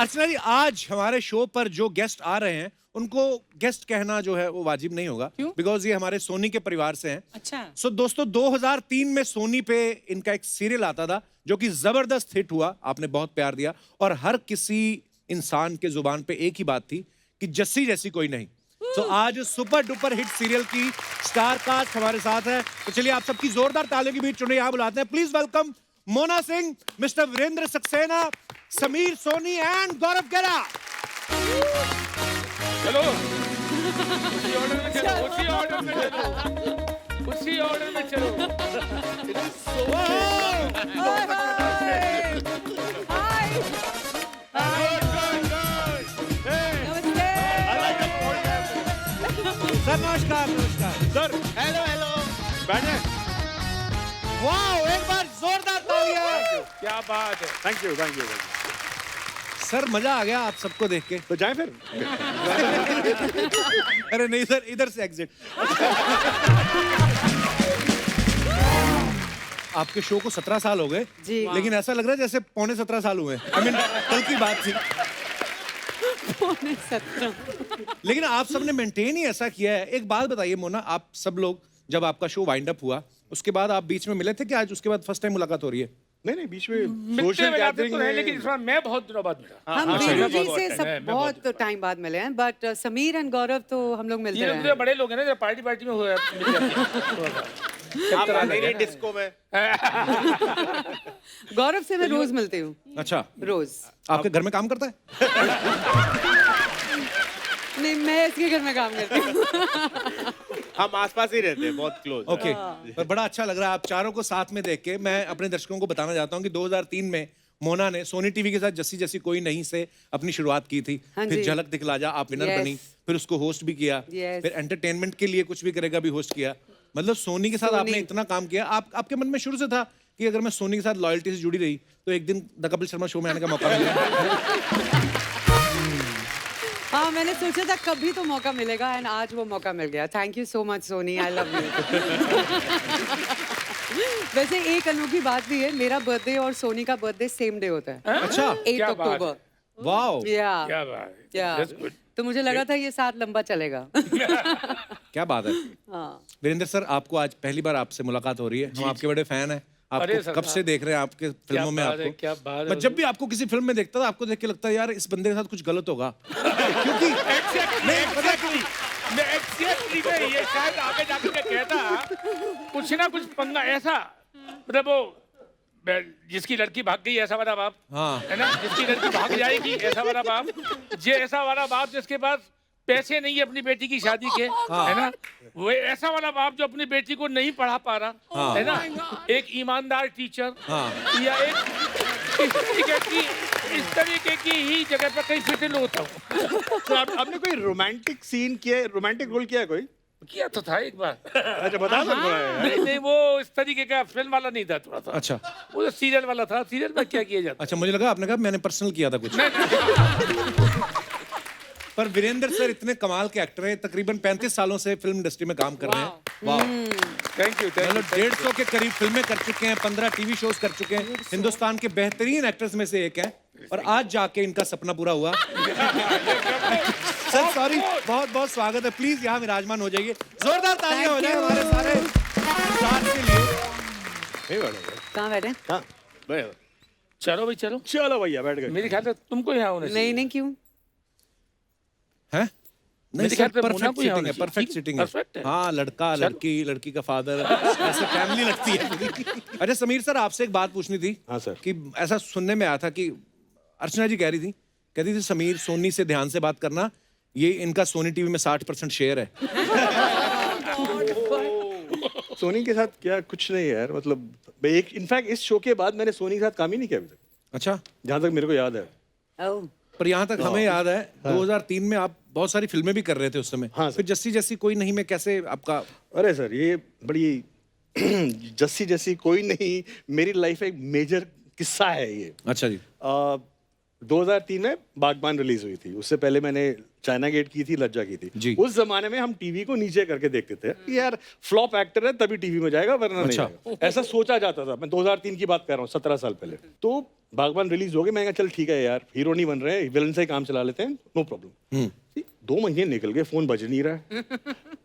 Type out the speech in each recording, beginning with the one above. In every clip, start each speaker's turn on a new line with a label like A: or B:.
A: अर्चना जी, आज हमारे शो पर जो गेस्ट आ रहे हैं उनको गेस्ट कहना जो है वो वाजिब नहीं होगा, बिकॉज ये हमारे सोनी के परिवार से हैं।
B: अच्छा।
A: सो दोस्तों, 2003 में सोनी पे इनका एक सीरियल आता था जो कि जबरदस्त हिट हुआ, आपने बहुत प्यार दिया और हर किसी इंसान के जुबान पे एक ही बात थी कि जस्सी जैसी कोई नहीं। तो आज सुपर डुपर हिट सीरियल की स्टार कास्ट हमारे साथ है। तो चलिए आप सबकी जोरदार तालियों के बीच चुने यहाँ बुलाते हैं। Please welcome Mona Singh, mister Virendra Saxena, Sameer Soni and Gaurav Gera.
C: चलो उसी ऑर्डर में चलो, उसी ऑर्डर में चलो, उसी ऑर्डर में चलो।
A: सर नमस्कार। नमस्कार
D: सर। हेलो हेलो, बैठे।
A: वाह, एक बार जोरदार तालियां।
C: क्या बात है।
D: Thank you thank you.
A: Sir मजा आ गया आप सबको देख के।
D: तो जाए फिर।
A: अरे नहीं सर, इधर से एग्जिट। आपके शो को 17 साल हो गए
B: जी।
A: लेकिन ऐसा लग रहा है जैसे पौने 17 साल हुए। आई मीन कल की बात थी।
B: पौने 17।
A: लेकिन आप सबने मेंटेन ही ऐसा किया है। एक बात बताइए मोना, आप सब लोग जब आपका शो वाइंड अप हुआ उसके बाद आप बीच में मिले थे कि आज उसके बाद फर्स्ट टाइम मुलाकात हो रही है?
D: नहीं बीच में
C: मिलते
D: सोशल
C: मिलाते
D: गैदरिंग
C: तो रहे, लेकिन इस बार मैं बहुत दिनों बाद मिला।
B: हम
A: अच्छा,
B: वीरू जी
C: बहुत
B: से
C: टाइम,
B: सब
C: मैं
B: बहुत टाइम बाद मिले हैं, बट समीर एंड गौरव तो हम लोग मिलते
C: ये लोग
B: रहे
C: तो
B: हैं।
C: बड़े लोग हैं ना, जब पार्टी पार्टी में हुआ मिल जाते
D: आप आ गए डिस्को में।
B: गौरव से मैं रोज मिलती हूँ,
A: अच्छा,
B: रोज।
A: आपके घर में काम करता है?
B: नहीं, मैं इसके घर में काम करती हूँ।
D: हम आसपास ही रहते हैं, बहुत क्लोज।
A: ओके, पर बड़ा अच्छा लग रहा है आप चारों को साथ में देख के। मैं अपने दर्शकों को बताना चाहता हूँ कि 2003 में मोना ने सोनी टीवी के साथ जस्सी जैसी कोई नहीं से अपनी शुरुआत की थी।
B: हाँ
A: फिर
B: जी।
A: झलक दिखला जा आप विनर
B: Yes.
A: बनी, फिर उसको होस्ट भी किया,
B: Yes.
A: फिर एंटरटेनमेंट के लिए कुछ भी करेगा भी होस्ट किया। मतलब सोनी के साथ
B: सोनी।
A: आपने इतना काम किया। आपके मन में शुरू से था कि अगर मैं सोनी के साथ लॉयल्टी से जुड़ी रही तो एक दिन द कपिल शर्मा शो में आने का मौका मिलेगा।
B: हाँ, मैंने सोचा था कभी तो मौका मिलेगा, एंड आज वो मौका मिल गया। Thank you so much Soni, I love you. वैसे एक अनोखी बात भी है, मेरा बर्थडे और सोनी का बर्थडे सेम डे होता है,
A: अच्छा,
B: 8
C: क्या बात
B: अक्टूबर।
A: वाओ,
B: या
C: क्या बात है।
B: या
C: That's good.
B: तो मुझे लगा था ये साथ लंबा चलेगा।
A: क्या बात है।
B: हाँ,
A: वीरेंद्र सर, आपको आज पहली बार आपसे मुलाकात हो रही है। हम आपके बड़े फैन हैं।
C: अरे
A: आपको
C: सर,
A: कब से देख रहे हैं आपके फिल्मों में।
C: बात है,
A: आपको
C: क्या बात है।
A: मैं जब भी आपको किसी फिल्म में देखता था आपको देख के लगता है यार इस बंदे के साथ कुछ गलत होगा। क्योंकि
C: Exactly, मैं ये शायद आगे जाकर के कहता कुछ ना कुछ पंगा ऐसा, मतलब वो जिसकी लड़की भाग गई ऐसा वाला बाप,
A: हाँ,
C: है ना, जिसकी लड़की भाग जाएगी ऐसा वाला बाप, जे ऐसा वाला बाप जिसके पास पैसे नहीं है अपनी बेटी की शादी के, है ना, वो ऐसा वाला बाप जो अपनी बेटी को नहीं पढ़ा पा रहा, है ना, एक ईमानदार टीचर, या इस तरीके की ही जगह पर कहीं फिट होता हूँ।
D: तो आपने कोई रोमांटिक सीन किया, रोमांटिक रोल किया कोई?
C: किया तो था एक बार।
D: अच्छा बता दो थोड़ा।
C: नहीं, वो इस तरीके का फिल्म वाला नहीं था, थोड़ा सा
A: अच्छा
C: वो सीरियल वाला था। सीरियल में क्या किया जाता।
A: अच्छा, मुझे लगा आपने कहा मैंने पर्सनल किया था कुछ। पर वीरेंद्र सर इतने कमाल के एक्टर हैं, तकरीबन 35 सालों से फिल्म इंडस्ट्री में काम कर रहे हैं। वाह,
C: थैंक यू।
A: मतलब 150 के करीब फिल्में कर चुके हैं, 15 टीवी शोज कर चुके हैं, हिंदुस्तान के बेहतरीन एक्टर्स में से एक हैं और आज जाके इनका सपना पूरा हुआ। सर सॉरी, बहुत बहुत स्वागत है। प्लीज यहाँ विराजमान हो जाइए। जोरदार तालियां हो जाए हमारे सारे स्टार के लिए।
B: कहाँ बैठे?
D: हाँ
C: चलो भाई, चलो
D: चलो भैया बैठ गए।
C: मेरे ख्याल से तुमको यहाँ होना चाहिए।
B: नहीं, क्यों?
A: हैं? नहीं
C: मेरे
A: सर,
C: ख्याल से मोना
A: परफेक्ट
C: को यहाँ
A: सीटिंग है,
C: होना
A: परफेक्ट
C: चाहिए।
A: सीटिंग है।
C: Perfect है।
A: हाँ, लड़का लड़की, लड़की का फादर, ऐसे फैमिली लगती है। अच्छा समीर सर, आपसे एक बात पूछनी थी।
D: हाँ सर।
A: कि ऐसा सुनने में आया था कि अर्चना जी कह रही थी, कहती थी समीर सोनी से ध्यान से बात करना, ये इनका सोनी टीवी में 60% शेयर है।
D: सोनी के साथ क्या कुछ नहीं है यार, मतलब एक इनफैक्ट इस शो के बाद मैंने सोनी के साथ काम ही नहीं किया अभी तक,
A: अच्छा,
D: जहाँ तक मेरे को याद है।
B: ओह,
A: पर यहाँ तक हमें याद है 2003 में आप बहुत सारी फिल्में भी कर रहे थे उस समय।
D: हाँ सर।
A: फिर जस्सी जैसी कोई नहीं में कैसे आपका?
D: अरे सर ये बड़ी जस्सी जैसी कोई नहीं, मेरी लाइफ एक मेजर किस्सा है ये।
A: अच्छा जी।
D: 2003 में बागबान रिलीज हुई थी। उससे पहले मैंने चाइना गेट की थी, लज्जा की थी।
A: जी।
D: उस जमाने में हम टीवी को नीचे करके देखते थे कि यार फ्लॉप एक्टर है तभी टीवी में जाएगा, वरना नहीं
A: अच्छा।
D: जाएगा। ऐसा सोचा जाता था। मैं 2003 की बात कर रहा हूँ, 17 साल पहले। तो बागबान रिलीज हो गई, मैंने कहा चल ठीक है यार, हीरो नहीं बन रहे, विलन से ही काम चला लेते हैं, नो प्रॉब्लम। 2 महीने निकल गए, फोन बज नहीं रहा है।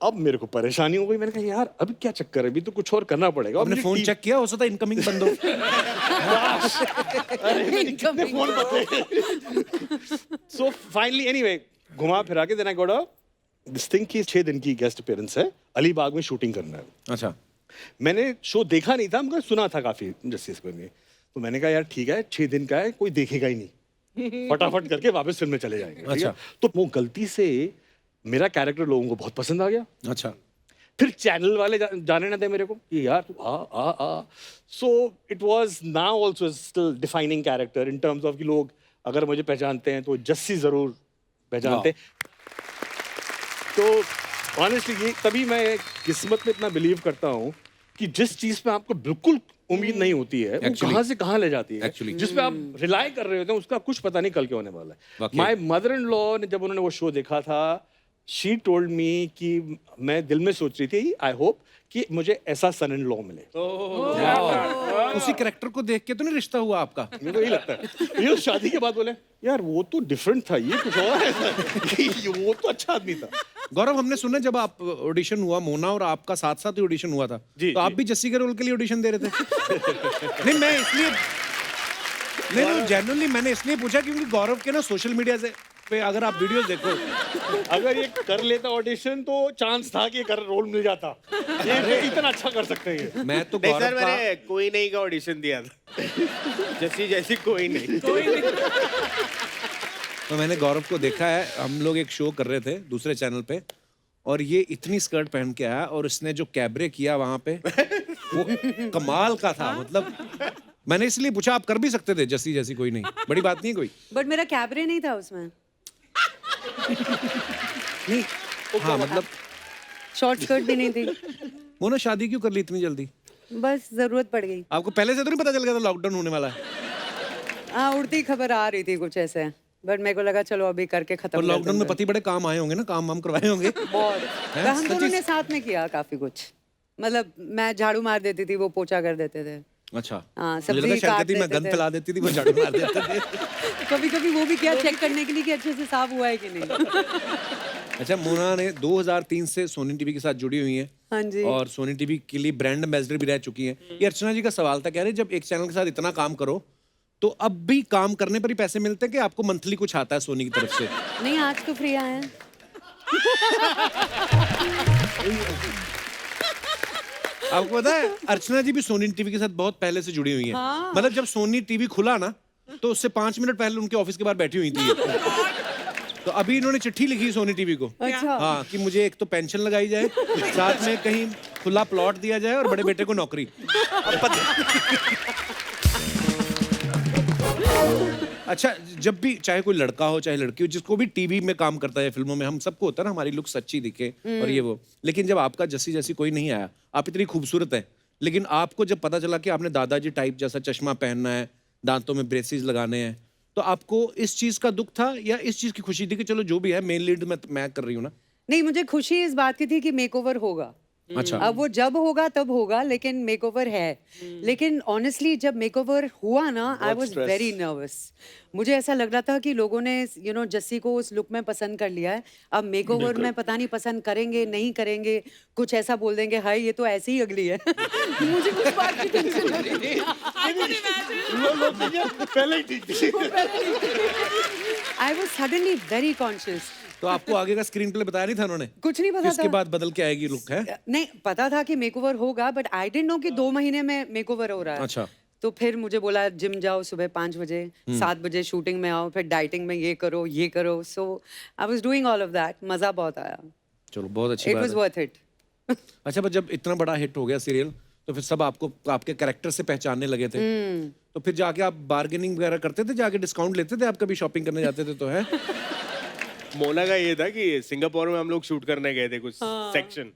D: अब मेरे को परेशानी हो गई, मैंने कहा यार अभी क्या चक्कर है, अभी तो कुछ और करना पड़ेगा।
A: आपने फोन चेक किया, हो सकता है इनकमिंग बंद हो।
D: कितने फोन बचे। सो फाइनली एनीवे घुमा फिरा के देना गोड़ा दिस थिंग की 6 दिन की गेस्ट अपीयरेंस है, अलीबाग में शूटिंग करना है।
A: अच्छा।
D: मैंने शो देखा नहीं था, मगर सुना था काफी जस्टिस को में। तो मैंने कहा यार ठीक है, 6 दिन का है, कोई देखेगा ही नहीं, फटाफट करके वापस फिल्म में चले जाएंगे। ठीक है?
A: अच्छा।
D: तो वो गलती से मेरा कैरेक्टर लोगों को बहुत पसंद आ गया।
A: अच्छा।
D: फिर चैनल वाले जाने ना दे मेरे को कि यार तू आ। So it was now also still defining character in terms of कि लोग अगर मुझे पहचानते हैं तो जस्सी जरूर पहचानते हैं। तो ऑनेस्टली ये तभी मैं किस्मत में इतना बिलीव करता हूँ कि जिस चीज पे आपको बिल्कुल उम्मीद नहीं होती है, वो
A: Actually.
D: कहाँ से कहाँ ले जाती है।
A: Actually.
D: जिस पे आप रिलाई कर रहे होते हैं उसका कुछ पता नहीं कल क्या होने वाला है।
A: वाकई।
D: माय मदर इन लॉ ने जब उन्होंने वो शो देखा था, शी टोल्ड मी कि मैं दिल में सोच रही थी आई होप कि मुझे ऐसा सन इन लॉ मिले।
A: उसी कैरेक्टर को देख के तो नहीं रिश्ता हुआ आपका?
D: मेरे को यही लगता है। ये शादी के बाद बोले यार वो तो डिफरेंट था, ये कुछ और है। वो तो अच्छा आदमी था।
A: गौरव, हमने सुना जब आप ऑडिशन हुआ, मोना और आपका साथ साथ ही ऑडिशन हुआ था,
D: जी,
A: तो आप
D: जी।
A: भी जस्सी के रोल के लिए ऑडिशन दे रहे थे? नहीं, मैं इसलिए नहीं जेन्युइनली मैंने इसलिए पूछा क्योंकि गौरव के ना सोशल मीडिया से पे अगर आप वीडियोस देखो,
D: अगर ये कर लेता ऑडिशन तो चांस था कि कर रोल मिल जाता। ये इतना अच्छा कर सकते हैं ये।
A: मैं तो
E: नहीं सर,
A: गौरव का
E: मैंने कोई नहीं का ऑडिशन दिया था। जैसी जैसी कोई नहीं।
A: तो मैंने गौरव को देखा है, हम लोग एक शो कर रहे थे दूसरे चैनल पे, और ये इतनी स्कर्ट पहन के आया और इसने जो कैबरे किया वहां पे वो कमाल का था। मतलब मैंने इसलिए पूछा, आप कर भी सकते थे जैसी जैसी कोई नहीं, बड़ी बात नहीं है कोई।
B: बट मेरा कैबरे नहीं था उसमें,
A: नहीं, हाँ मतलब
B: शॉर्ट स्कर्ट भी नहीं थी,
A: मोना शादी क्यों कर ली इतनी जल्दी?
B: बस जरूरत पड़ गई।
A: आपको पहले से तो नहीं पता चल गया था लॉकडाउन होने वाला है?
B: हाँ, उड़ती खबर आ रही थी कुछ ऐसे, बट मेरे को लगा चलो अभी करके खत्म
A: और
B: कर
A: लॉकडाउन में
B: देंगे।
A: पति बड़े काम आए होंगे ना, काम वाम करवाए होंगे।
B: बहुत।
A: हैं?
B: हम
A: सच्ची?
B: दोनों ने साथ में किया काफी कुछ, मतलब मैं झाड़ू मार देती थी, वो पोछा कर देते थे।
A: अच्छा।
B: हाँ,
A: मुझे
B: सब्जी
A: लगा शायद
B: काट
A: कहती मैं
B: देते
A: गंद
B: थे।
A: फैला देती थी, वो झाड़ू मार देते थे।
B: कभी कभी वो भी किया चेक करने के लिए कि अच्छे से साफ हुआ है कि नहीं।
A: अच्छा, मोना ने 2003 से सोनी टीवी के साथ जुड़ी हुई हैं।
B: हाँ जी।
A: और सोनी टीवी के लिए ब्रांड एम्बेसडर भी रह चुकी हैं। ये अर्चना जी का सवाल था, कह रहे जब एक चैनल के साथ इतना काम करो तो अब भी काम करने पर ही पैसे मिलते हैं कि आपको मंथली कुछ आता है सोनी की तरफ से?
B: नहीं, आज तो फ्री आए हैं।
A: आपको पता है अर्चना जी भी सोनी टीवी के साथ बहुत पहले से जुड़ी हुई हैं।
B: हाँ।
A: मतलब जब सोनी टीवी खुला ना, तो उससे 5 मिनट पहले उनके ऑफिस के बाहर बैठी हुई थी। तो अभी इन्होंने चिट्ठी लिखी सोनी टीवी को,
B: अच्छा।
A: हाँ, कि मुझे एक तो पेंशन लगाई जाए, साथ में कहीं खुला प्लॉट दिया जाए और बड़े बेटे को नौकरी। अच्छा, जब भी चाहे कोई लड़का हो चाहे लड़की हो, जिसको भी टीवी में काम करता है, फिल्मों में, हम सबको होता है ना हमारी लुक सच्ची दिखे और ये वो, लेकिन जब आपका जैसी जैसी कोई नहीं आया, आप इतनी खूबसूरत है, लेकिन आपको जब पता चला कि आपने दादाजी टाइप जैसा चश्मा पहनना है, दांतों में ब्रेसेस लगाने हैं, तो आपको इस चीज का दुख था या इस चीज की खुशी थी कि चलो जो भी है मेन लीड मैं कर रही हूँ ना?
B: नहीं, मुझे खुशी इस बात की थी कि मेकओवर होगा।
A: अच्छा।
B: अब वो जब होगा तब होगा, लेकिन मेकओवर है। लेकिन ऑनेस्टली जब मेकओवर हुआ ना, I was
D: stress.
B: Very nervous. मुझे ऐसा लग रहा था कि लोगों ने जस्सी को उस लुक में पसंद कर लिया है, अब मेकओवर में पता नहीं पसंद करेंगे नहीं करेंगे, कुछ ऐसा बोल देंगे हाय ये तो ऐसे ही अगली है। मुझे कुछ बात की टेंशन हो रही थी।
D: पहले ही ठीक थी।
B: I was suddenly very conscious.
A: तो आपको आगे का स्क्रीन प्ले बताया नहीं था उन्होंने?
B: कुछ नहीं पता
A: इसके
B: था।
A: बाद बदल के आएगी लुक है?
B: नहीं, पता था कि मेकओवर होगा, बट आई डिडंट नो कि 2 महीने में मेकओवर हो रहा है।
A: अच्छा।
B: तो फिर मुझे बोला जिम जाओ सुबह 5 बजे, 7 बजे शूटिंग में आओ, फिर डाइटिंग में ये करो। So I was doing all of that. मजा बहुत आया।
A: चलो, बहुत अच्छी
B: इट
A: बात
B: वाज
A: है।
B: Worth it.
A: अच्छा, पर जब इतना बड़ा हिट हो गया सीरियल, तो फिर सब आपको आपके कैरेक्टर से पहचानने लगे थे, तो फिर जाके आप बार्गेनिंग वगैरह करते थे, जाके डिस्काउंट लेते थे, आप कभी शॉपिंग करने जाते थे तो है?
E: मोना का ये था कि सिंगापुर में हम लोग शूट करने गए थे कुछ सेक्शन,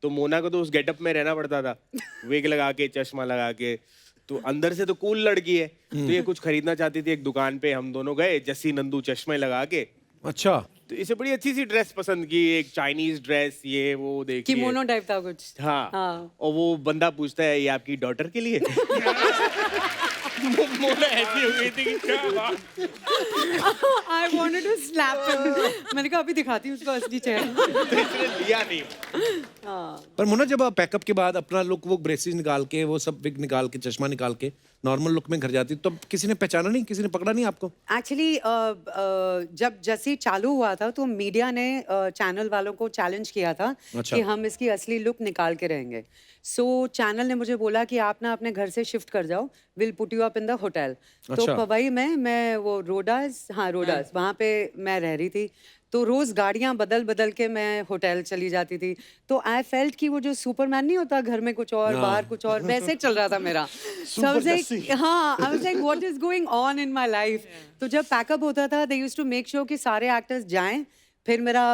E: तो मोना को तो उस गेटअप में रहना पड़ता था, विग लगा के, चश्मा लगा के, तो अंदर से तो कूल लड़की है, तो ये कुछ खरीदना चाहती थी। एक दुकान पे हम दोनों गए, जस्सी नंदू चश्मे लगा के।
A: अच्छा।
E: तो इसे बड़ी अच्छी सी ड्रेस पसंद की, एक चाइनीज ड्रेस, ये वो देखी।
B: किमोनो टाइप था कुछ।
E: हाँ,
B: हाँ।
E: और वो बंदा पूछता है ये आपकी डॉटर के लिए। मोना ऐसी हो गई थी कि क्या बात।
B: I wanted to slap him. मैंने कहा अभी दिखाती हूँ उसका असली चेहरा।
E: तो इसने लिया नहीं।
A: पर मोना, जब आप पैकअप के बाद अपना लुक, वो ब्रेसेस निकाल के, वो सब विग निकाल के, चश्मा निकाल के नॉर्मल लुक में घर जाती, तो किसी ने पहचाना नहीं, किसी ने पकड़ा नहीं आपको?
B: एक्चुअली जब जैसे चालू हुआ था तो मीडिया ने चैनल वालों को चैलेंज किया था
A: अच्छा।
B: कि हम इसकी असली लुक निकाल के रहेंगे। सो चैनल ने मुझे बोला कि आप ना अपने घर से शिफ्ट कर जाओ, will put you up in the hotel. तो
A: अच्छा।
B: पवई में मैं वो रोडास, हाँ रोडास, वहाँ पे मैं रह रही थी। तो रोज गाड़ियां बदल बदल के मैं होटल चली जाती थी। तो आई फेल्ट कि वो जो सुपरमैन नहीं होता, घर में कुछ और बाहर कुछ और, वैसे चल रहा था मेरा। So I was like, हाँ, I was like, what is going on in my life? तो जब पैकअप होता था, they used to make sure कि सारे एक्टर्स जाएं, फिर मेरा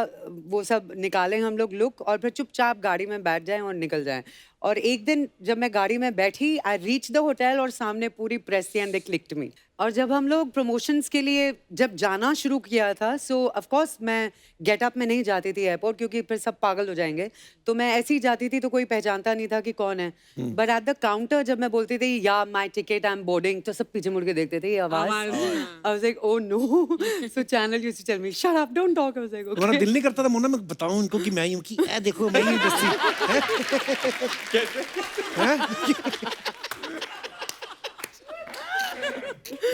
B: वो सब निकालें हम लोग लुक, और फिर चुपचाप गाड़ी में बैठ जाएं और निकल जाएं। और एक दिन जब मैं गाड़ी में बैठी, आई रीच द होटल और सामने पूरी प्रेस थी एंड दे क्लिक्ड मी। और जब हम लोग प्रमोशंस के लिए जब जाना शुरू किया था, सो ऑफ कोर्स मैं गेटअप में नहीं जाती थी एयरपोर्ट, क्योंकि फिर सब पागल हो जाएंगे। तो मैं ऐसे ही जाती थी, तो कोई पहचानता नहीं था कि कौन है। बट एट द काउंटर जब मैं बोलती थी yeah my ticket, I am boarding, तो सब पीछे मुड़ के देखते थे, ये आवाज। I was like oh no. So Chanel used to tell me shut up, don't talk. I was like
A: तुम्हारा
B: ओके।
A: दिल नहीं करता था मोना, मैं बताऊं उनको कि मैं ही हूं, कि ए देखो मैं ही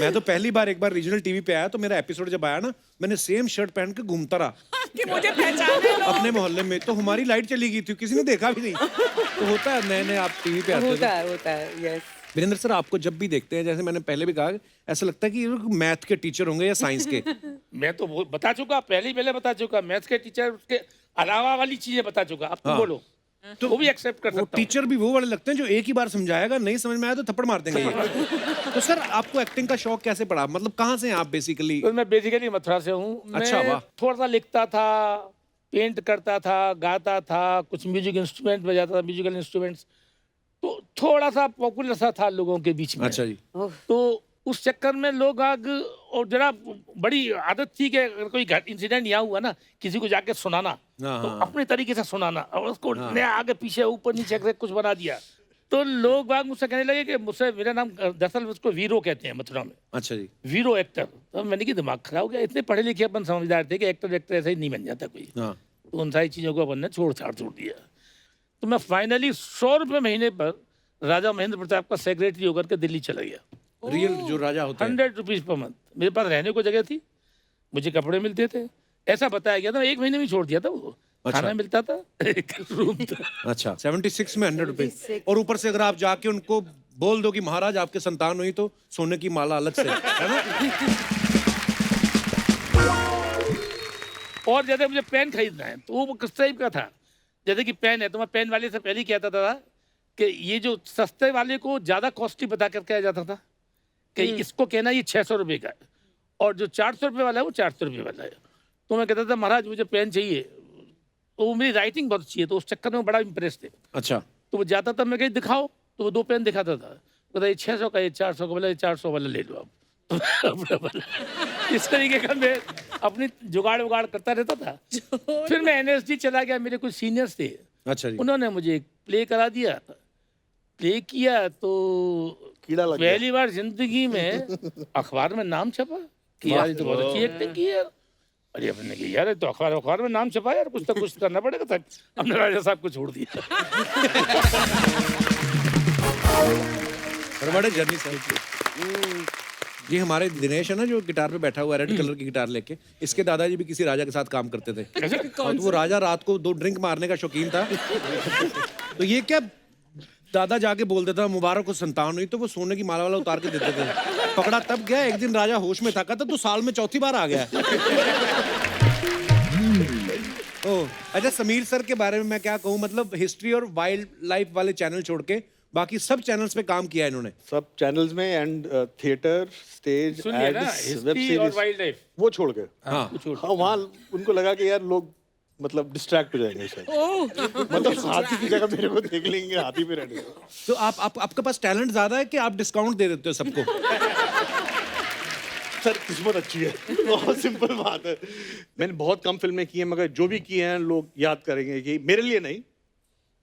A: मैं तो पहली बार एक बार रीजनल टीवी पे आया, तो मेरा एपिसोड जब आया ना, मैंने सेम शर्ट पहन के घूमता रहा
F: कि मुझे पहचाने लोग।
A: अपने मोहल्ले में। तो हमारी लाइट चली गई थी, किसी ने देखा भी नहीं। तो होता है, नए नए आप टीवी पे आते हो।
B: होता है, यस।
A: वीरेंद्र सर, आपको जब भी देखते हैं, जैसे मैंने पहले भी कहा, ऐसा लगता है कि ये लोग मैथ के टीचर होंगे या साइंस के।
C: मैं तो बता चुका, पहले बता चुका, मैथ्स के टीचर, उसके अलावा वाली चीजें बता चुका। अब तुम बोलो, तो वो भी एक्सेप्ट कर
A: वो
C: सकता हूँ।
A: टीचर भी वो वाले लगते हैं जो एक ही बार समझाएगा, नहीं समझ में आया तो थप्पड़ मार देंगे ये। तो सर, आपको एक्टिंग का शौक कैसे पड़ा? मतलब कहाँ से हैं आप बेसिकली?
C: तो मैं बेसिकली मथुरा से हूँ।
A: अच्छा,
C: मैं
A: वाह।
C: थोड़ा सा लिखता था, पेंट करता था, गाता था, कुछ म्यूजिक इंस्ट्रूमेंट बजाता था, म्यूजिकल इंस्ट्रूमेंट्स। तो थोड़ा सा पॉपुलर सा था लोगों के बीच में।
A: अच्छा जी।
C: तो उस चक्कर में लोग आग, और जरा बड़ी आदत थी कि अगर कोई इंसिडेंट यहाँ हुआ ना, किसी को जाके सुनाना, तो अपने तरीके से सुनाना, और उसको नया आगे पीछे ऊपर नीचे करके कुछ बना दिया। तो लोग बाग मुझसे कहने लगे कि मुझसे, मेरा नाम दरअसल उसको वीरो कहते हैं मथुरा में।
A: अच्छा जी।
C: वीरो एक्टर। तो मैंने कि दिमाग खराब हो गया, इतने पढ़े लिखे अपन समझदार थे कि एक्टर ऐसे ही नहीं बन जाता कोई।
A: हाँ।
C: तो उन सारी चीज़ों को अपन ने छोड़ दिया। तो मैं फाइनली 100 रुपये महीने पर राजा महेंद्र प्रताप का सेक्रेटरी होकर के दिल्ली चला गया।
A: रियल जो राजा होते हैं।
C: 100 रुपीज़ पर मंथ। मेरे पास रहने को जगह थी, मुझे कपड़े मिलते थे, ऐसा बताया गया था। 1 महीने में छोड़ दिया था वो।
A: अच्छा।
C: खाना मिलता था, एक रूम था।
A: अच्छा, 76 में 100 रुपए। और ऊपर से अगर आप जाके उनको बोल दो कि महाराज आपके संतान हुई, तो सोने की माला अलग से, है ना?
C: और जैसे मुझे पेन खरीदना है, तो वो किस टाइप का था, जैसे कि पेन है, तो मैं पेन वाले से पहले ही कहता था कि ये जो सस्ते वाले को ज़्यादा कॉस्टली बता कर कहा जाता था कि इसको कहना ये 600 रुपये का है, और जो 400 रुपये वाला है वो 400 रुपये वाला है। तो मैं कहता था महाराज मुझे पेन चाहिए, तो वो मेरी राइटिंग बहुत अच्छी है, तो उस चक्कर में बड़ा इंप्रेस थे।
A: अच्छा।
C: तो वो जाता था, मैं कहीं दिखाओ, तो वो 2 पेन दिखाता था, कहता ये 600 का, ये 400 का, बोला ये 400 वाला ले लो आप। तो अपना वाला। इस तरीके का मैं अपनी जुगाड़ उगाड़ करता रहता था। फिर मैं NSD चला गया, मेरे कुछ सीनियर्स थे,
A: अच्छा जी।
C: उन्होंने मुझे एक प्ले करा दिया। प्ले किया तो
D: कीड़ा लग गया।
C: पहली बार जिंदगी में अखबार में नाम छपा कि यार ये तो बहुत अच्छी एक्टिंग की यार। अरे अपने की यार, तो अखबार में नाम छपा यार, कुछ तो कुछ करना पड़ेगा था। हमने राजा साहब को छोड़ दिया।
A: बड़े जर्नी साहब। ये हमारे दिनेश है ना, जो गिटार पे बैठा हुआ है, रेड कलर की गिटार लेके, इसके दादाजी भी किसी राजा के साथ काम करते थे। और वो राजा रात को 2 ड्रिंक मारने का शौकीन था। तो ये क्या, दादा जाके बोल देता मुबारक को संतान हुई, तो वो सोने की माला वाला उतार के देते थे। पकड़ा तब गया, एक दिन राजा होश में था, कहता तो साल में 4थी बार आ गया। ओह अच्छा, समीर सर के बारे में मैं क्या कहूँ, मतलब हिस्ट्री और वाइल्ड लाइफ वाले चैनल छोड़ के बाकी सब चैनल्स पे काम किया है इन्होंने।
D: सब चैनल्स में, एंड थिएटर, स्टेज,
C: सुनिए ना,
D: एड्स, वेब
C: हिस्ट्री और
D: सीरीज,
C: वाइल्ड लाइफ।
D: वो छोड़ के।
A: हाँ।
D: हाँ, वहाँ उनको लगा कि यार लोग मतलब डिस्ट्रैक्ट हो जाएंगे शायद। मतलब हाथी की जगह मेरे को देख लेंगे हाथी पे रहने को।
A: तो आपके पास टैलेंट ज्यादा है कि आप डिस्काउंट दे देते हो सबको?
D: सर किस्मत अच्छी है, बहुत सिंपल बात है। मैंने बहुत कम फिल्में की हैं, मगर जो भी की हैं लोग याद करेंगे कि मेरे लिए नहीं,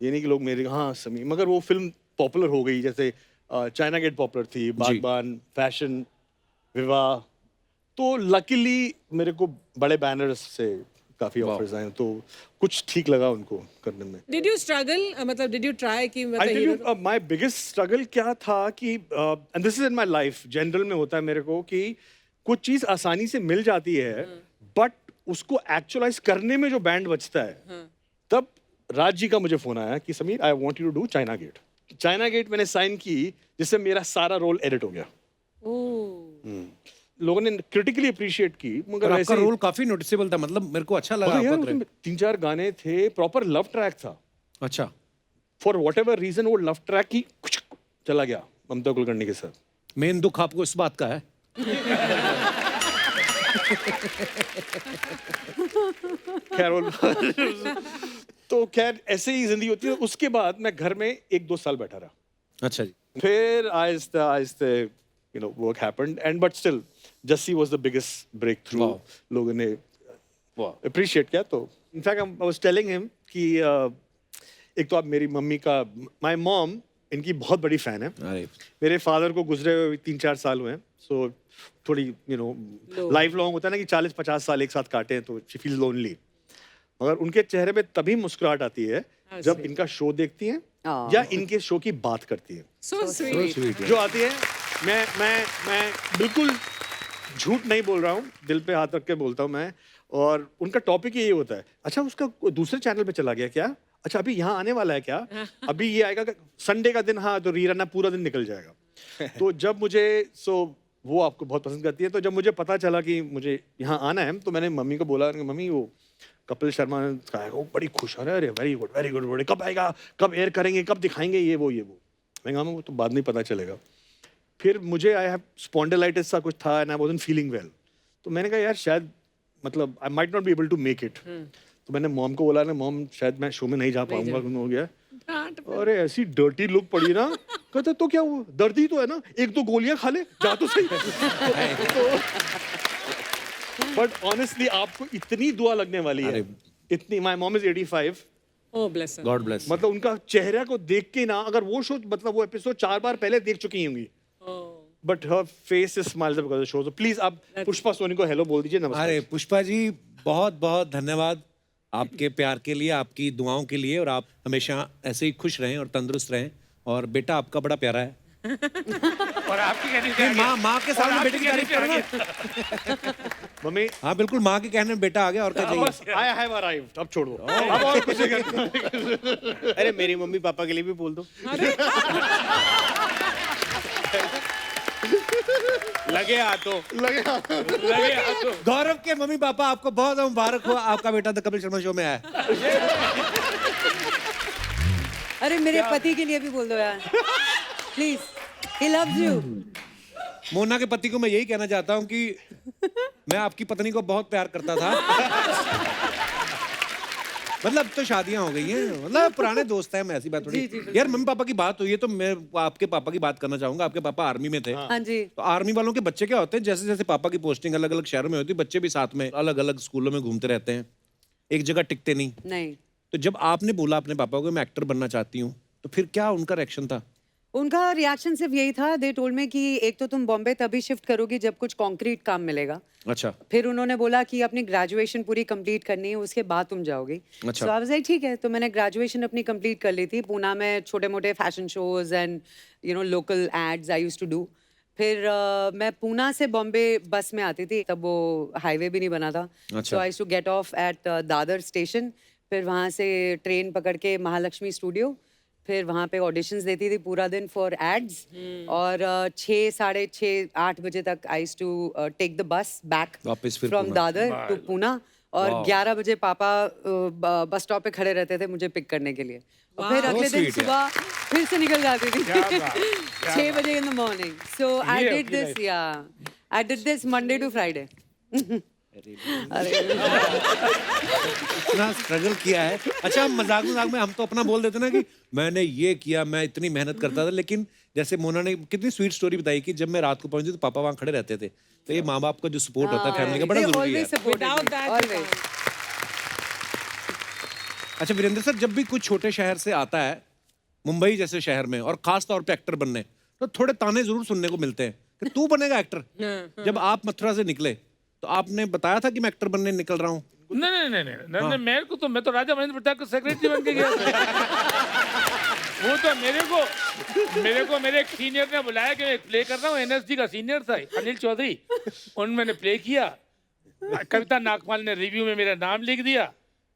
D: ये नहीं कि लोग मेरे हाँ समी, मगर वो फिल्म पॉपुलर हो गई, जैसे चाइना गेट पॉपुलर थी, बागबान, फैशन, विवाह। तो लकीली मेरे को बड़े बैनर्स से काफी ऑफर्स आए, तो कुछ ठीक लगा उनको करने में।
F: Did you struggle? मतलब did you try कि
D: I
F: मतलब
D: tell
F: hero
D: you, my biggest struggle क्या था कि and this is in my life, general में होता है मेरे को कि कुछ चीज आसानी से मिल जाती है, बट उसको एक्चुअलाइज करने में जो बैंड बचता है, तब राज जी का मुझे फोन आया कि Sameer I want you to do China Gate. China Gate मैंने साइन की, जिससे मेरा सारा रोल एडिट हो गया। लोगों ने क्रिटिकली अप्रिशिएट की, मगर
A: और
D: वैसे
A: आपका रोल काफी नोटिसेबल था, मतलब मेरे को अच्छा लगा
D: यार
A: आपका
D: उसमें 3-4 गाने थे, प्रॉपर लव ट्रैक था।
A: अच्छा,
D: फॉर वॉट एवर रीजन वो लव ट्रैक ही कुछ चला गया ममता कुलकर्णी के साथ।
A: मेन दुख आपको इस बात का है?
D: खैर तो खैर ऐसे ही जिंदगी होती है। उसके बाद मैं घर में 1-2 साल बैठा रहा,
A: अच्छा जी।
D: फिर आहिस्ते आहिस्ते you know work happened, and but still Jassi was the biggest breakthrough।
A: Wow.
D: लोगों ने appreciate किया। तो in fact I was telling him कि एक तो आप मेरी मम्मी का, my mom इनकी बहुत बड़ी फैन है।
A: अरे
D: मेरे फादर को गुजरे हुए 3-4 साल हुए हैं, सो थोड़ी लाइफ लॉन्ग होता है ना कि 40-50 साल एक साथ काटे हैं, तो शी फील्स लोनली। मगर उनके चेहरे पे तभी मुस्कुराहट आती है जब इनका शो देखती हैं या इनके शो की बात करती हैं।
F: so sweet?
D: जो आती है, मैं बिल्कुल झूठ नहीं बोल रहा हूँ, दिल पे हाथ रख के बोलता हूँ मैं। और उनका टॉपिक यही होता है, अच्छा उसका दूसरे चैनल पे चला गया क्या, अच्छा अभी यहाँ आने वाला है क्या, अभी ये आएगा संडे का दिन, हाँ तो रीरन पूरा दिन निकल जाएगा। तो जब मुझे वो आपको बहुत पसंद करती है, तो जब मुझे पता चला कि मुझे यहाँ आना है, तो मैंने मम्मी को बोला, मम्मी वो कपिल शर्मा ने कहा, वो बड़ी खुश हो रहा है, अरे वेरी गुड वेरी गुड, बड़े कब आएगा, कब एयर करेंगे, कब दिखाएंगे, ये वो। मैं कहा वो तो बाद में पता चलेगा। फिर मुझे आई हैव स्पॉन्डिलाइटिस सा कुछ था and I wasn't feeling well, तो मैंने कहा यार शायद मतलब I might not be able to make it. तो मैंने मॉम को बोला ना, मॉम शायद मैं शो में नहीं जा पाऊंगा, हो गया। अरे ऐसी डर्टी लुक पड़ी ना, कहते तो क्या हुआ, दर्द ही तो है ना, 1-2 गोलियां खा ले, जा तो सही। बट ऑनेस्टली आपको इतनी दुआ लगने वाली है, इतनी। My mom is 85।
F: oh bless her।
A: God bless.
D: मतलब उनका चेहरा को देख के ना, अगर वो शो मतलब वो एपिसोड 4 बार पहले देख चुकी होंगी, but her face is smiles because of the show. So please आप पुष्पा सोनी को हेलो बोल दीजिए, नमस्कार।
A: अरे पुष्पा जी, बहुत बहुत धन्यवाद आपके प्यार के लिए, आपकी दुआओं के लिए, और आप हमेशा ऐसे ही खुश रहें और तंदुरुस्त रहें। और बेटा आपका बड़ा प्यारा है।
C: और आपकी कहने से
A: माँ के सामने बेटे की तारीफ करो ना।
D: मम्मी
A: हाँ बिल्कुल, माँ के कहने में बेटा आ गया, और क्या चाहिए।
D: आई हैव अराइव्ड, अब छोड़ दो, अब और कुछ नहीं करना।
E: अरे मेरी मम्मी पापा के लिए भी बोल दो। लगे हाथों,
D: लगे
C: लगे हाथों।
A: गौरव के मम्मी पापा, आपको बहुत मुबारक हो, आपका बेटा द कपिल शर्मा शो में आया।
B: अरे मेरे पति के लिए भी बोल दो यार, please, he loves you.
A: Mona के पति को मैं यही कहना चाहता हूँ कि मैं आपकी पत्नी को बहुत प्यार करता था। मतलब तो शादियां हो गई हैं, मतलब पुराने दोस्त हैं, मैं ऐसी बात थोड़ी। यार मम्मी पापा की बात हुई है, तो मैं आपके पापा की बात करना चाहूंगा। आपके पापा आर्मी में थे।
B: हाँ जी।
A: तो आर्मी वालों के बच्चे क्या होते हैं, जैसे जैसे पापा की पोस्टिंग अलग अलग शहरों में होती है, बच्चे भी साथ में अलग अलग स्कूलों में घूमते रहते हैं, एक जगह टिकते नहीं।
B: नहीं,
A: तो जब आपने बोला अपने पापा को मैं एक्टर बनना चाहती हूँ, तो फिर क्या उनका रिएक्शन था?
B: उनका रिएक्शन सिर्फ यही था, दे टोल्ड मी कि एक तो तुम बॉम्बे तभी शिफ्ट करोगी जब कुछ कॉन्क्रीट काम मिलेगा।
A: अच्छा।
B: फिर उन्होंने बोला कि अपनी ग्रेजुएशन पूरी कंप्लीट करनी है, उसके बाद तुम जाओगी।
A: अच्छा।
B: सो आई वाज लाइक ठीक है। तो मैंने ग्रेजुएशन अपनी कंप्लीट कर ली थी। पूना में छोटे मोटे fashion shows and local ads I used to do. फिर मैं पूना से बॉम्बे बस में आती थी, तब वो हाईवे भी नहीं बना था। So I used to get off at Dadar station, फिर वहाँ से ट्रेन पकड़ के महालक्ष्मी स्टूडियो, फिर वहाँ पे ऑडिशंस देती थी पूरा दिन फॉर एड्स। और 6, साढ़े 6, 8 बजे तक I used to take the bus back
A: वापस फिर
B: फ्रॉम
A: पूना।
B: दादर टू पूना। और 11 बजे पापा बस स्टॉप पे खड़े रहते थे मुझे पिक करने के लिए। और फिर अगले दिन सुबह फिर से निकल जाती थी 6 बजे in the morning. So I did this, I did this Monday to Friday. अरे
A: इतना स्ट्रगल किया है। अच्छा, हम मजाक मजाक में हम तो अपना बोल देते ना कि मैंने ये किया, मैं इतनी मेहनत करता था, लेकिन जैसे मोना ने कितनी स्वीट स्टोरी बताई कि जब मैं रात को पहुंची तो पापा वहां खड़े रहते थे। तो ये माँ बाप का जो सपोर्ट होता है फैमिली का बड़ा जरूरी है।
F: Without that,
B: always.
A: अच्छा वीरेंद्र सर, जब भी कोई छोटे शहर से आता है मुंबई जैसे शहर में और खास तौर पे एक्टर बनने, तो थोड़े ताने जरूर सुनने को मिलते हैं कि तू बनेगा एक्टर। जब आप मथुरा से निकले तो आपने बताया था कि मैं एक्टर बनने निकल रहा हूँ?
C: नहीं, मैं तो राजा महेंद्र प्रताप का सेक्रेटरी बन के गया था। वो तो मेरे को मेरे एक सीनियर ने बुलाया कि मैं प्ले कर रहा हूँ। एनएसडी का सीनियर था अनिल चौधरी, उन मैंने प्ले किया। कविता नागपाल ने रिव्यू में मेरा नाम लिख दिया।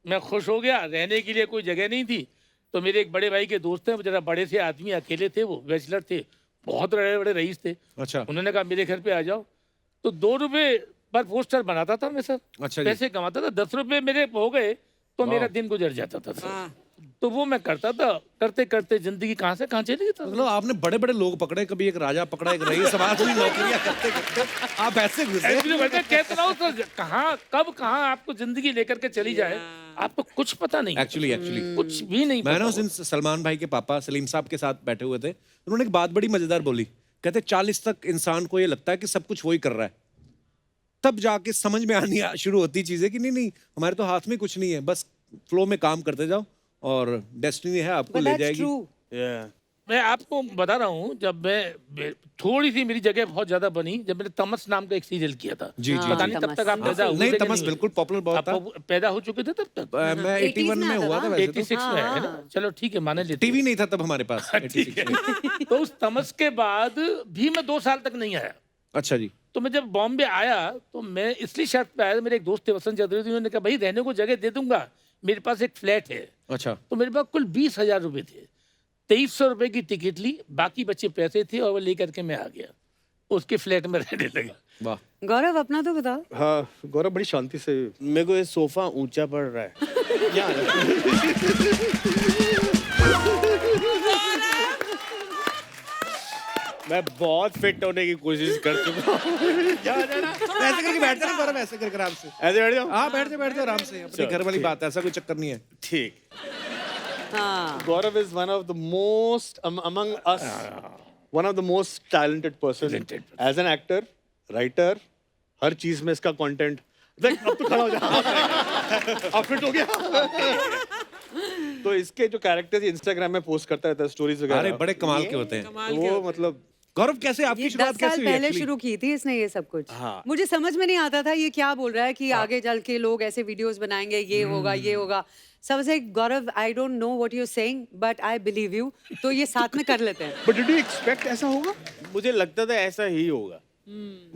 C: मैं खुश हो गया। रहने के लिए कोई जगह नहीं थी, तो मेरे एक बड़े भाई के दोस्त हैं, वो जरा बड़े से आदमी, अकेले थे, वो बैचलर थे, बहुत बड़े बड़े रईस थे।
A: अच्छा।
C: उन्होंने कहा मेरे घर पे आ जाओ। तो 2 रुपए पर पोस्टर बनाता था मैं सर।
A: अच्छा जी।
C: पैसे कमाता था, 10 रुपए मेरे हो गए तो मेरा दिन गुजर जाता था सर। तो वो मैं करता था। करते करते जिंदगी कहाँ से कहाँ चली गई था।
A: मतलब आपने बड़े बड़े लोग पकड़े, कभी एक राजा पकड़ा, एक रईस, समाज में नौकरियां करते करते आप ऐसे घुसे।
C: Actually, मैं कहता रहा हूँ सर, कहाँ आपको जिंदगी लेकर के चली जाए, आपको कुछ पता नहीं।
A: एक्चुअली
C: कुछ भी नहीं
A: मैंने
C: पता।
A: उस दिन सलमान भाई के पापा सलीम साहब के साथ बैठे हुए थे, उन्होंने एक बात बड़ी मजेदार बोली। कहते 40 तक इंसान को ये लगता है कि सब कुछ वही कर रहा है, तब जाके समझ में आनी शुरू होती चीजें कि नहीं हमारे तो हाथ में कुछ नहीं है, बस फ्लो में काम करते जाओ और डेस्टिनी है आपको ले जाएगी।
C: मैं आपको बता रहा हूँ, जब मैं थोड़ी सी मेरी जगह बहुत ज्यादा बनी, जब मैंने तमस नाम का एक सीरियल किया था।
A: जी, जी,
C: पता
A: जी।
C: नहीं तब तक आप पैदा हुए
A: नहीं,
C: थे कि
A: तमस बिल्कुल पॉपुलर बहुत था।
C: आप पैदा हो चुके थे तब तक?
A: मैं 81 में हुआ था वैसे तो।
C: 86 में है ना। चलो ठीक है, माने लेते
A: टीवी नहीं था तब हमारे पास 86 में।
C: हैं। तो उस तमस के बाद भी मैं 2 साल तक नहीं आया।
A: अच्छा जी।
C: तो मैं जब बॉम्बे आया तो मैं इसलिए शर्त पे आया, मेरे एक दोस्त थे वसंत चौधरी, उन्होंने कहा भाई रहने को जगह दे दूंगा, मेरे पास एक फ्लैट है।
A: अच्छा।
C: तो मेरे पास कुल 20,000 रुपए थे। 2300 रुपए की टिकट ली, बाकी बच्चे पैसे थे और वो लेकर के मैं आ गया, उसके फ्लैट में रहने लगा।
A: वाह।
B: गौरव अपना तो बताओ।
D: हाँ गौरव बड़ी शांति से।
E: मेरे को ये सोफा ऊंचा पड़ रहा है। मैं बहुत फिट होने की कोशिश कर चुका हूँ।
A: ऐसे करके बैठ जाना गौरव, ऐसे करके आराम से।
E: ऐसे बैठ जाओ।
A: हाँ बैठ जाओ आराम से, अपने घर वाली बात है, ऐसा कोई चक्कर नहीं है।
E: ठीक।
B: हाँ।
D: Gaurav is one of the most among us, one of the most talented person as an actor, writer, हर चीज में इसका कंटेंट। देख अब तो खड़ा हो जा, अब फिट हो गया। तो इसके जो कैरेक्टर्स इंस्टाग्राम में पोस्ट करता रहता है, स्टोरीज वगैरह,
A: अरे बड़े कमाल के होते हैं।
F: कमाल
D: वो मतलब
A: गौरव कैसे आपकी
B: ये
A: शुरुआत
B: 10 साल
A: कैसे हुई
B: पहले
A: actually?
B: शुरू की थी इसने ये सब कुछ।
E: हाँ।
B: मुझे समझ में नहीं आता था ये क्या बोल रहा है कि आगे चल के लोग ऐसे वीडियोस बनाएंगे, ये होगा ये होगा। सबसे Gaurav, I don't know what you saying but I believe you. तो ये साथ में कर लेते हैं।
D: बट डिड यू एक्सपेक्ट ऐसा होगा?
E: मुझे लगता था ऐसा ही होगा।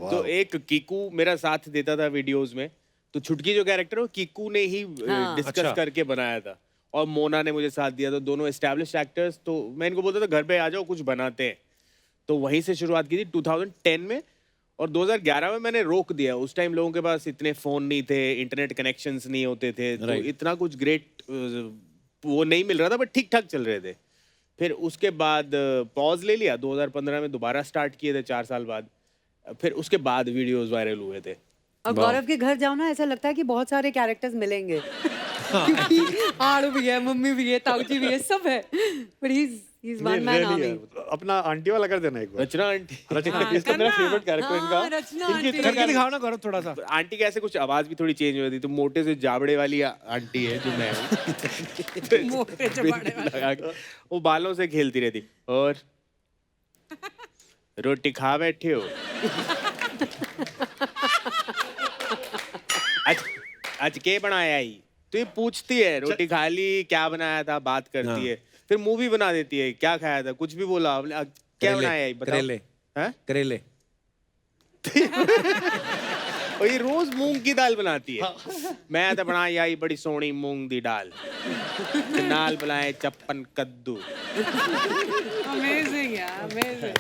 E: तो एक कीकू मेरा साथ देता था वीडियोस में, तो छुटकी जो कैरेक्टर है वो कीकू ने ही डिस्कस
A: अच्छा।
E: करके बनाया था, और मोना ने मुझे साथ दिया। तो दोनों एस्टैब्लिश एक्टर्स। तो मैं इनको बोलता था घर पे आ जाओ कुछ बनाते हैं। तो वहीं से शुरुआत की थी 2010 में। और 2011 में मैंने रोक दिया। उस टाइम लोगों के पास इतने फोन नहीं थे, इंटरनेट कनेक्शंस नहीं होते थे, तो
A: Right.
E: इतना कुछ ग्रेट वो नहीं मिल रहा था, बट ठीक ठाक चल रहे थे। फिर उसके बाद पॉज ले लिया, 2015 में दोबारा स्टार्ट किए थे 4 साल बाद। फिर उसके बाद वीडियोस वायरल हुए थे।
B: और गौरव के घर जाओ ना, ऐसा लगता है कि बहुत सारे कैरेक्टर्स मिलेंगे। क्योंकि आड़ू भी है, मम्मी भी है, ताऊजी भी है, सब है। But he is one man army.
D: अपना आंटी वाला कर देना एक बार।
E: रचना आंटी।
D: रचना इसका मेरा फेवरेट कैरेक्टर इनका।
B: हाँ, रचना
D: इनकी
B: आंटी।
A: करके दिखाओ ना गौरव थोड़ा सा।
E: आंटी कैसे कुछ आवाज भी थोड़ी चेंज हो जाती, तो मोटे से जाबड़े वाली आंटी है जो मैं हूँ।
F: मोटे चबाड़े वाले।
E: लगा के वो बालों से खेलती रहती। और रोटी खा बैठे हो? आज के बनाया ही? तो ये पूछती है रोटी खा ली, क्या बनाया था, बात करती है। फिर मूवी बना देती है, क्या खाया था, कुछ भी बोला आपने, क्या
A: करेले,
E: बनाया है बताओ।
A: करेले।
E: हैं?
A: करेले।
E: और ये रोज मूंग की दाल बनाती है। मैं तो बनाई आई बड़ी सोनी मूंग दी दाल, नाल बनाए चप्पन कद्दू।
F: Amazing, yeah, amazing.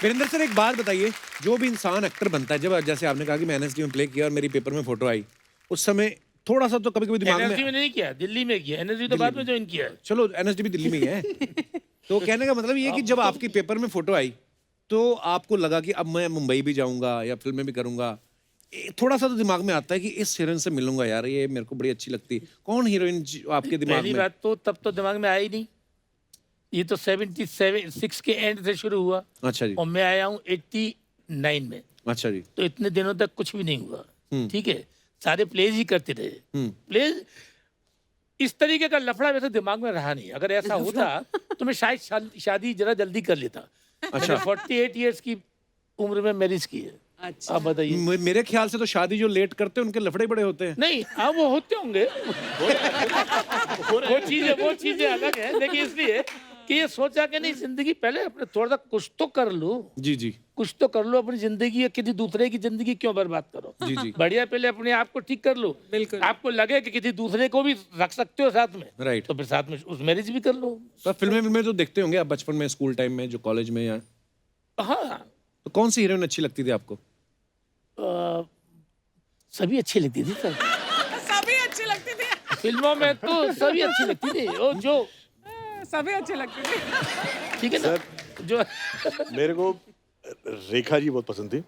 A: Virendra sir एक बात बताइए, जो भी इंसान एक्टर बनता है, जब जैसे आपने कहा कि मैं एनएसडी में प्ले किया और मेरी पेपर में फोटो आई, उस समय थोड़ा सा तो कभी कभी दिमाग
C: एनएसडी
A: में,
C: में नहीं किया, दिल्ली में किया। एनएसडी तो बाद में ज्वाइन किया है।
A: चलो एनएसडी भी दिल्ली में ही है। तो कहने का मतलब ये कि जब आपकी पेपर में फोटो आई तो आपको लगा कि अब मैं मुंबई भी जाऊंगा या फिल्में भी करूंगा, थोड़ा सा तो दिमाग में आता है कि इस हीरोइन से मिलूंगा यार, ये मेरे को बड़ी अच्छी लगती है। कौन हीरोइन आपके दिमाग
C: पहली
A: में?
C: बात तो तब तो दिमाग में आया ही नहीं, ये तो 76 के एंड से शुरू हुआ
A: अच्छा जी,
C: और मैं आया हूँ 89 में,
A: अच्छा जी।
C: तो इतने दिनों तक कुछ भी नहीं हुआ। ठीक है, सारे प्लेज ही करते रहे। प्लेज इस तरीके का लफड़ा वैसे दिमाग में रहा नहीं। अगर ऐसा होता तो मैं शायद शादी जरा जल्दी कर लेता।
A: अच्छा।
C: 48 इयर्स की उम्र में मैरिज की है।
F: अच्छा।
C: आप बताइए।
A: मेरे ख्याल से तो शादी जो लेट करते हैं उनके लफड़े बड़े होते हैं।
C: नहीं, हाँ वो होते होंगे, वो चीजें अलग है, लेकिन इसलिए कि ये सोचा कि नहीं, जिंदगी पहले अपने थोड़ा सा कुछ तो कर लो,
A: जी जी
C: कुछ तो कर लो अपनी जिंदगी, या किसी दूसरे की जिंदगी क्यों बर्बाद करो।
A: जी जी।
C: बढ़िया, पहले अपने आप को ठीक कर लो।
F: बिल्कुल।
C: आपको लगे कि किसी दूसरे को भी रख सकते हो साथ में,
A: राइट।
C: तो फिर साथ में उस मैरिज भी कर लो।
A: पर फिल्में तो देखते होंगे आप बचपन में, स्कूल टाइम में, जो कॉलेज में, या
C: हाँ,
A: तो कौन सी हीरोइन अच्छी लगती थी आपको?
C: सभी अच्छी लगती थी सर।
F: सभी अच्छी लगती थी।
C: फिल्मों में तो सभी अच्छी लगती थी। वो जो
F: सभी अच्छी लगती थी।
C: ठीक है ना, जो
D: मेरे को रेखा जी बहुत पसंद थी।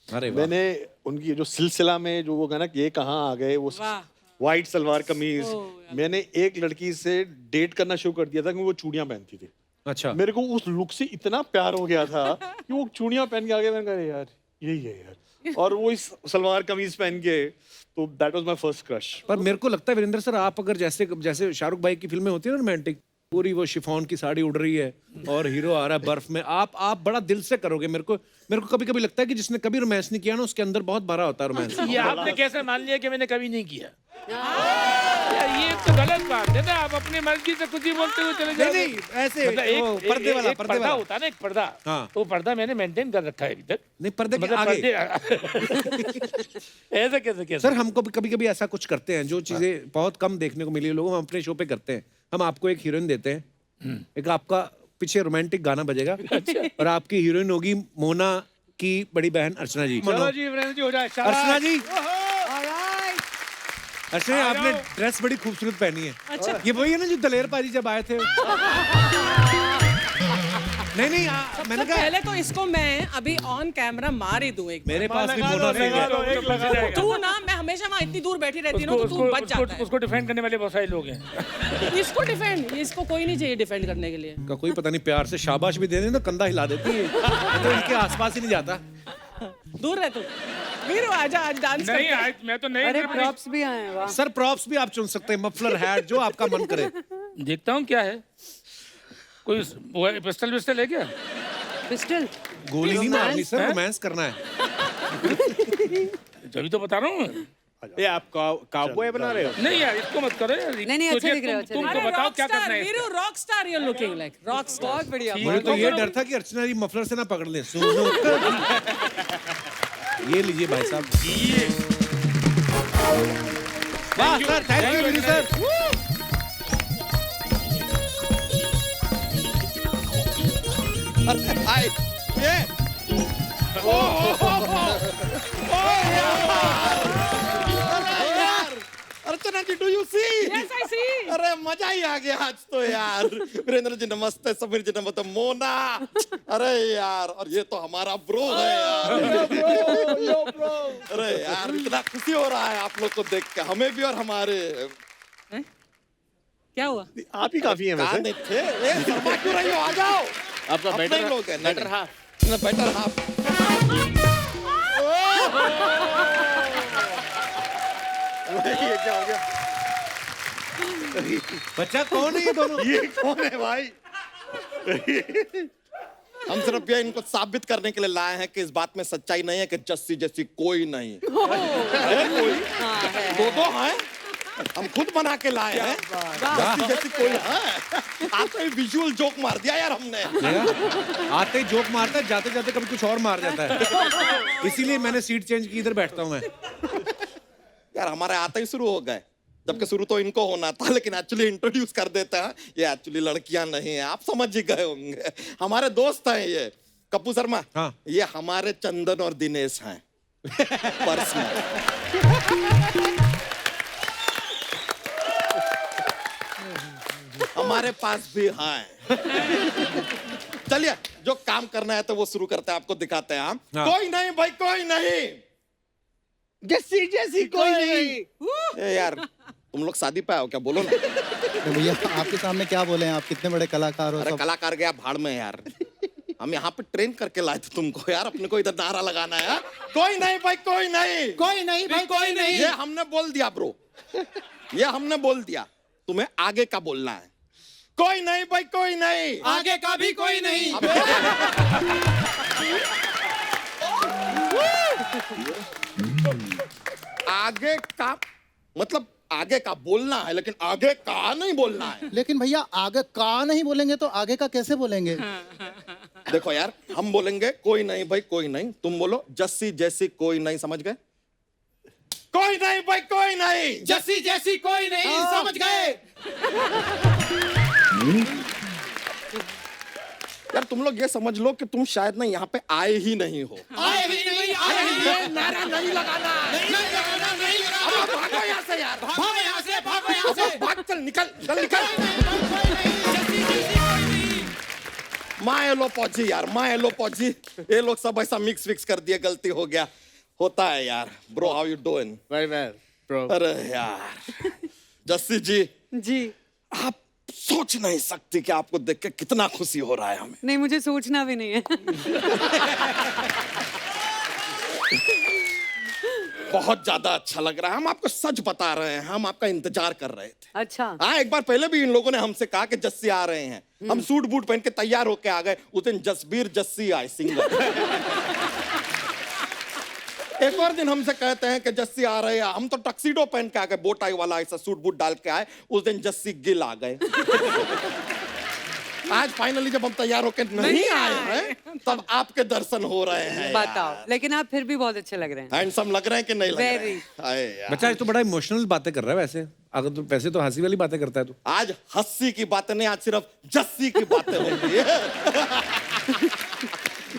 A: अरे वाह।
D: मैंने उनकी जो सिलसिला में जो वो गाना कि ये कहाँ आ गए, वो
F: वाह।
D: वाइट सलवार कमीज, मैंने एक लड़की से डेट करना शुरू कर दिया था क्योंकि वो चूड़ियां पहनती थी।
A: अच्छा।
D: मेरे को उस लुक से इतना प्यार हो गया था कि वो चूड़ियां पहन के आ गए। मैंने कहा यार यही है यार, और वो इस सलवार कमीज पहन के, तो that was my first crush.
A: पर मेरे को लगता है वीरेंद्र सर, आप अगर जैसे जैसे शाहरुख भाई की फिल्में होती है ना रोमांटिक, पूरी वो शिफॉन की साड़ी उड़ रही है और हीरो आ रहा है बर्फ में, आप बड़ा दिल से करोगे। मेरे को कभी कभी लगता है कि जिसने कभी रोमांस नहीं किया ना, उसके अंदर बहुत भरा होता है रोमांस।
C: ये आपने कैसे मान लिया कि मैंने कभी नहीं किया? यार ये तो गलत बात है ना, आप अपनी मर्जी से कुछ ही बोलते हुए चले जाओगे।
A: नहीं, ऐसे
C: मतलब
A: वो पर्दे वाला,
C: एक
A: पर्दे
C: पर्दा
A: वाला।
C: होता है ना, एक पर्दा।
A: हाँ।
C: तो पर्दा मैंने मेंटेन कर रखा है अभी तक।
A: नहीं, पर्दे के
C: मतलब
A: आगे।
C: ऐसे कैसे
A: सर हमको कभी कभी ऐसा कुछ करते हैं जो चीजें बहुत कम देखने को मिली है लोगों, हम अपने शो पे करते हैं। हम आपको एक हीरोइन देते हैं, एक आपका पीछे रोमांटिक गाना बजेगा, और आपकी हीरोइन होगी मोना की बड़ी बहन अर्चना जी।
C: चलो जी, वीरेंद्र जी हो जाए।
A: अर्चना जी, अर्चना जी, आपने ड्रेस बड़ी खूबसूरत पहनी है।
F: अच्छा।
A: ये वही है ना जो दलेर पाजी जब आए थे? नहीं, मैंने कहा
F: पहले तो इसको मैं अभी ऑन कैमरा मार ही दूं एक बार।
A: मेरे पास भी मोना सिंह है।
F: तू ना, मैं हमेशा वहाँ इतनी दूर बैठी रहती हूँ, तो तू बच जाता है।
C: उसको डिफेंड करने वाले बहुत सारे लोग हैं।
F: इसको डिफेंड, इसको कोई नहीं चाहिए डिफेंड करने के लिए।
A: का कोई पता नहीं, प्यार से शाबाश भी दे दें तो कंधा हिला देती है, तो इनके आसपास ही नहीं जाता।
F: दूर रह तू। वीरू आजा, आज डांस
C: नहीं,
F: करते हैं।
C: आज मैं तो नहीं।
B: अरे प्रॉप्स भी आए हैं, वाह।
A: सर प्रॉप्स भी आप चुन सकते हैं, मफलर, हैट, जो आपका मन करे।
C: देखता हूँ क्या है, कोई वो पिस्टल विस्टल है क्या?
B: पिस्टल।
A: गोली नहीं मारनी सर, रोमांस करना है।
C: जब तो बता रहा हूँ।
E: ये आप काउबॉय बना रहे हो?
C: नहीं यार, इसको मत करो यार।
B: नहीं, अच्छे
C: तुझे-
B: दिख रहे हो, अच्छे
C: तुमको
F: अरे
C: बताओ
F: रॉक
C: क्या
F: स्टार,
C: करना है।
F: Veeru rock star, you are looking like rock star.
B: बहुत बढ़िया।
A: मुझे तो ये डर था कि अर्चना जी मफलर से ना पकड़ ले। सुनो ये लीजिए भाई साहब। वाह sir, thank you sir.
G: Archana ji, do you see?
F: Yes, I see.
G: अरे मजा ही आ गया आज तो यार। वीरेंद्र जी नमस्ते, समीर जी नमस्ते, मोना। अरे यार, और ये तो हमारा ब्रो है यार। अरे यार, इतना खुशी हो रहा है आप लोग को देख के, हमें भी और हमारे।
F: क्या हुआ?
D: आप ही काफी हैं
G: कहाँ
D: वैसे।
G: नहीं थे? ए, शर्मा क्यों रही हो? आ जाओ।
E: आपका
G: अपने
E: बेटर
G: लोग हैं।
E: Better half.
G: Better half.
D: ये क्या हो गया?
A: बच्चा कौन है ये दोनों?
D: ये कौन है भाई?
G: हम सिर्फ ये इनको साबित करने के लिए लाए हैं कि इस बात में सच्चाई नहीं है कि जस्सी जैसी कोई नहीं है। कोई दो हैं, हम खुद बना के लाए हैं। जस्सी जैसी कोई है। आते ही विजुअल जोक मार दिया यार हमने।
A: आते ही जोक मारता है, जाते जाते कभी कुछ और मार जाता है। इसीलिए मैंने सीट चेंज की, इधर बैठता हूँ मैं।
G: यार हमारे आते ही शुरू हो गए, जबकि शुरू तो इनको होना था, लेकिन एक्चुअली इंट्रोड्यूस कर देते हैं। ये एक्चुअली लड़कियां नहीं है, आप समझ ही गए होंगे। हमारे दोस्त हैं ये कप्पू शर्मा।
A: हाँ।
G: ये हमारे चंदन और दिनेश हैं। पर्सनल। हमारे पास भी हैं। चलिए, जो काम करना है तो वो शुरू करते हैं, आपको दिखाते हैं हम।
A: हाँ।
G: कोई नहीं भाई, कोई नहीं। जस्सी जैसी कोई नहीं। ए यार तुम लोग शादी पे आओ क्या, बोलो ना।
H: तो भैया आपके सामने क्या बोले हैं, आप कितने बड़े कलाकार हो
G: अरे
H: सब।
G: कलाकार गया भाड़ में यार, हम यहाँ पे ट्रेन करके लाए थे तुमको यार, अपने को इधर नारा लगाना है यार। कोई नहीं भाई कोई नहीं,
H: कोई नहीं भाई कोई नहीं।
G: ये हमने बोल दिया ब्रो, ये हमने बोल दिया, तुम्हें आगे का बोलना है। कोई नहीं भाई कोई नहीं,
H: आगे का भी कोई नहीं।
G: आगे का मतलब आगे का बोलना है, लेकिन आगे का नहीं बोलना है।
H: लेकिन भैया आगे का नहीं बोलेंगे तो आगे का कैसे बोलेंगे।
G: देखो यार हम बोलेंगे कोई नहीं भाई कोई नहीं, तुम बोलो जस्सी जैसी कोई नहीं, समझ गए। कोई नहीं भाई कोई नहीं,
H: जस्सी जैसी कोई नहीं, समझ गए।
G: यार तुम लोग ये समझ लो कि तुम शायद ना यहाँ पे आए ही नहीं हो।
H: आए ही नहीं, आए ही
G: ये नारा नहीं लगाना,
H: नहीं लगाना, नहीं लगाना।
G: अब भागो यहाँ से यार,
H: भागो यहाँ से, भागो यहाँ से।
G: भाग चल, निकल चल निकल।
H: कोई नहीं, जस्सी जैसी कोई नहीं।
G: माँ ये लो पौजी यार, माँ ये लो पौजी, ये लोग सब ऐसा मिक्स विक्स कर दिए, गलती हो गया, होता है यार। Bro how you doing?
E: Very well bro.
G: अरे यार जस्सी जी,
B: जी
G: आप सोच नहीं सकती कि आपको देख के कितना खुशी हो रहा है हमें।
B: नहीं, मुझे सोचना भी नहीं है।
G: बहुत ज्यादा अच्छा लग रहा है, हम आपको सच बता रहे हैं, हम आपका इंतजार कर रहे थे।
B: अच्छा
G: हाँ एक बार पहले भी इन लोगों ने हमसे कहा कि जस्सी आ रहे हैं, हम सूट बूट पहन के तैयार होके आ गए, उस दिन जसबीर जस्सी आए सिंगर। एक और दिन हमसे कहते हैं कि जस्सी आ रहे हैं, हम तो टक्सीडो पहन के आ गए, बोटाई वाला ऐसा सूट बूट डाल के आए, उस दिन जस्सी गिल आ गए। आज फाइनली जब हम तैयार होके नहीं आए हैं तब आपके दर्शन हो रहे हैं।
B: बताओ, लेकिन आप फिर भी बहुत अच्छे लग रहे हैं।
G: हैंडसम लग रहे हैं कि नहीं लग रहे
B: Very.
G: हैं? अरे यार।
A: बच्चा ये तो बड़ा इमोशनल बातें कर रहा है वैसे, अगर तो वैसे तो हंसी वाली बातें करता है तू।
G: आज हस्सी की बातें नहीं, आज सिर्फ जस्सी की बातें होंगी।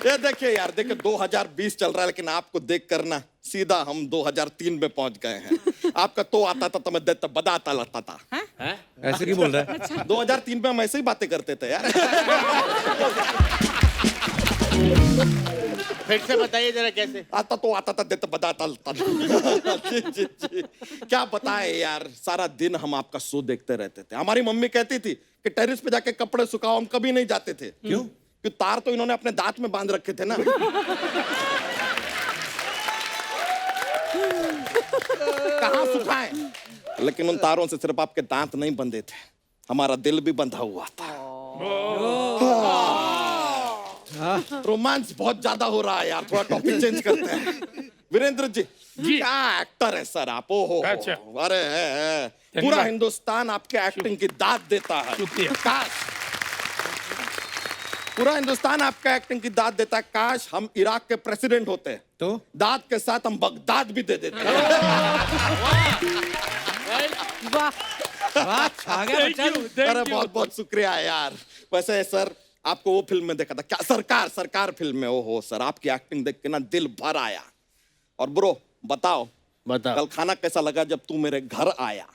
G: ये देखिए यार, देखिए 2020 चल रहा है, लेकिन आपको देख कर ना सीधा हम 2003 में पहुंच गए हैं। आपका तो आता था तो मैं देता बदाता लगता था।
A: ऐसे क्यों बोल रहा है?
G: 2003 में हम ऐसे ही बातें करते थे यार।
E: फिर से बताइए जरा कैसे।
G: आता था देता बदाता लगता था। जी, जी, जी। क्या बताए यार, सारा दिन हम आपका शो देखते रहते थे। हमारी मम्मी कहती थी कि टेरिस पे जाके कपड़े सुखाओ, हम कभी नहीं जाते थे। क्यों? कि तार तो इन्होंने अपने दांत में बांध रखे थे ना। कहाँ सुखाएं? लेकिन उन तारों से सिर्फ आपके दांत नहीं बंधे थे, हमारा दिल भी बंधा हुआ था। रोमांस बहुत ज्यादा हो रहा है यार, थोड़ा टॉपिक चेंज करते हैं। वीरेंद्र जी, क्या एक्टर है सर आप। ओहो,
C: अच्छा।
G: अरे पूरा हिंदुस्तान आपके एक्टिंग की दाद देता है। काश पूरा हिंदुस्तान आपका एक्टिंग की दाद देता है। काश हम इराक के प्रेसिडेंट होते
A: तो
G: दाद के साथ हम बगदाद भी दे देते।
A: आ गया बच्चा।
G: अरे बहुत बहुत शुक्रिया यार। वैसे सर आपको वो फिल्म में देखा था क्या, सरकार फिल्म में। ओहो सर आपकी एक्टिंग देख के ना दिल भर आया। और ब्रो बताओ कल खाना कैसा लगा जब तू मेरे घर आया।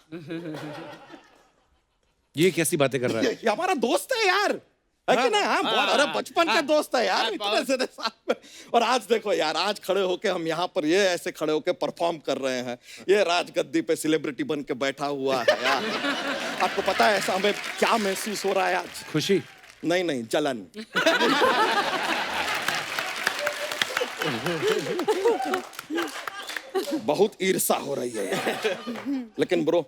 A: ये कैसी बातें कर रहा है?
G: ये हमारा दोस्त है यार, है कि ना। हाँ बहुत, अरे बचपन का दोस्त है यार, इतने से साथ में। और आज देखो यार, आज खड़े होके हम यहाँ पर ये ऐसे खड़े होके परफॉर्म कर रहे हैं। ये राजगद्दी पे सेलिब्रिटी बन के बैठा हुआ है यार। आपको पता है ऐसा हमें क्या महसूस हो रहा है आज?
A: खुशी?
G: नहीं जलन। बहुत ईर्षा हो रही है यार। लेकिन ब्रो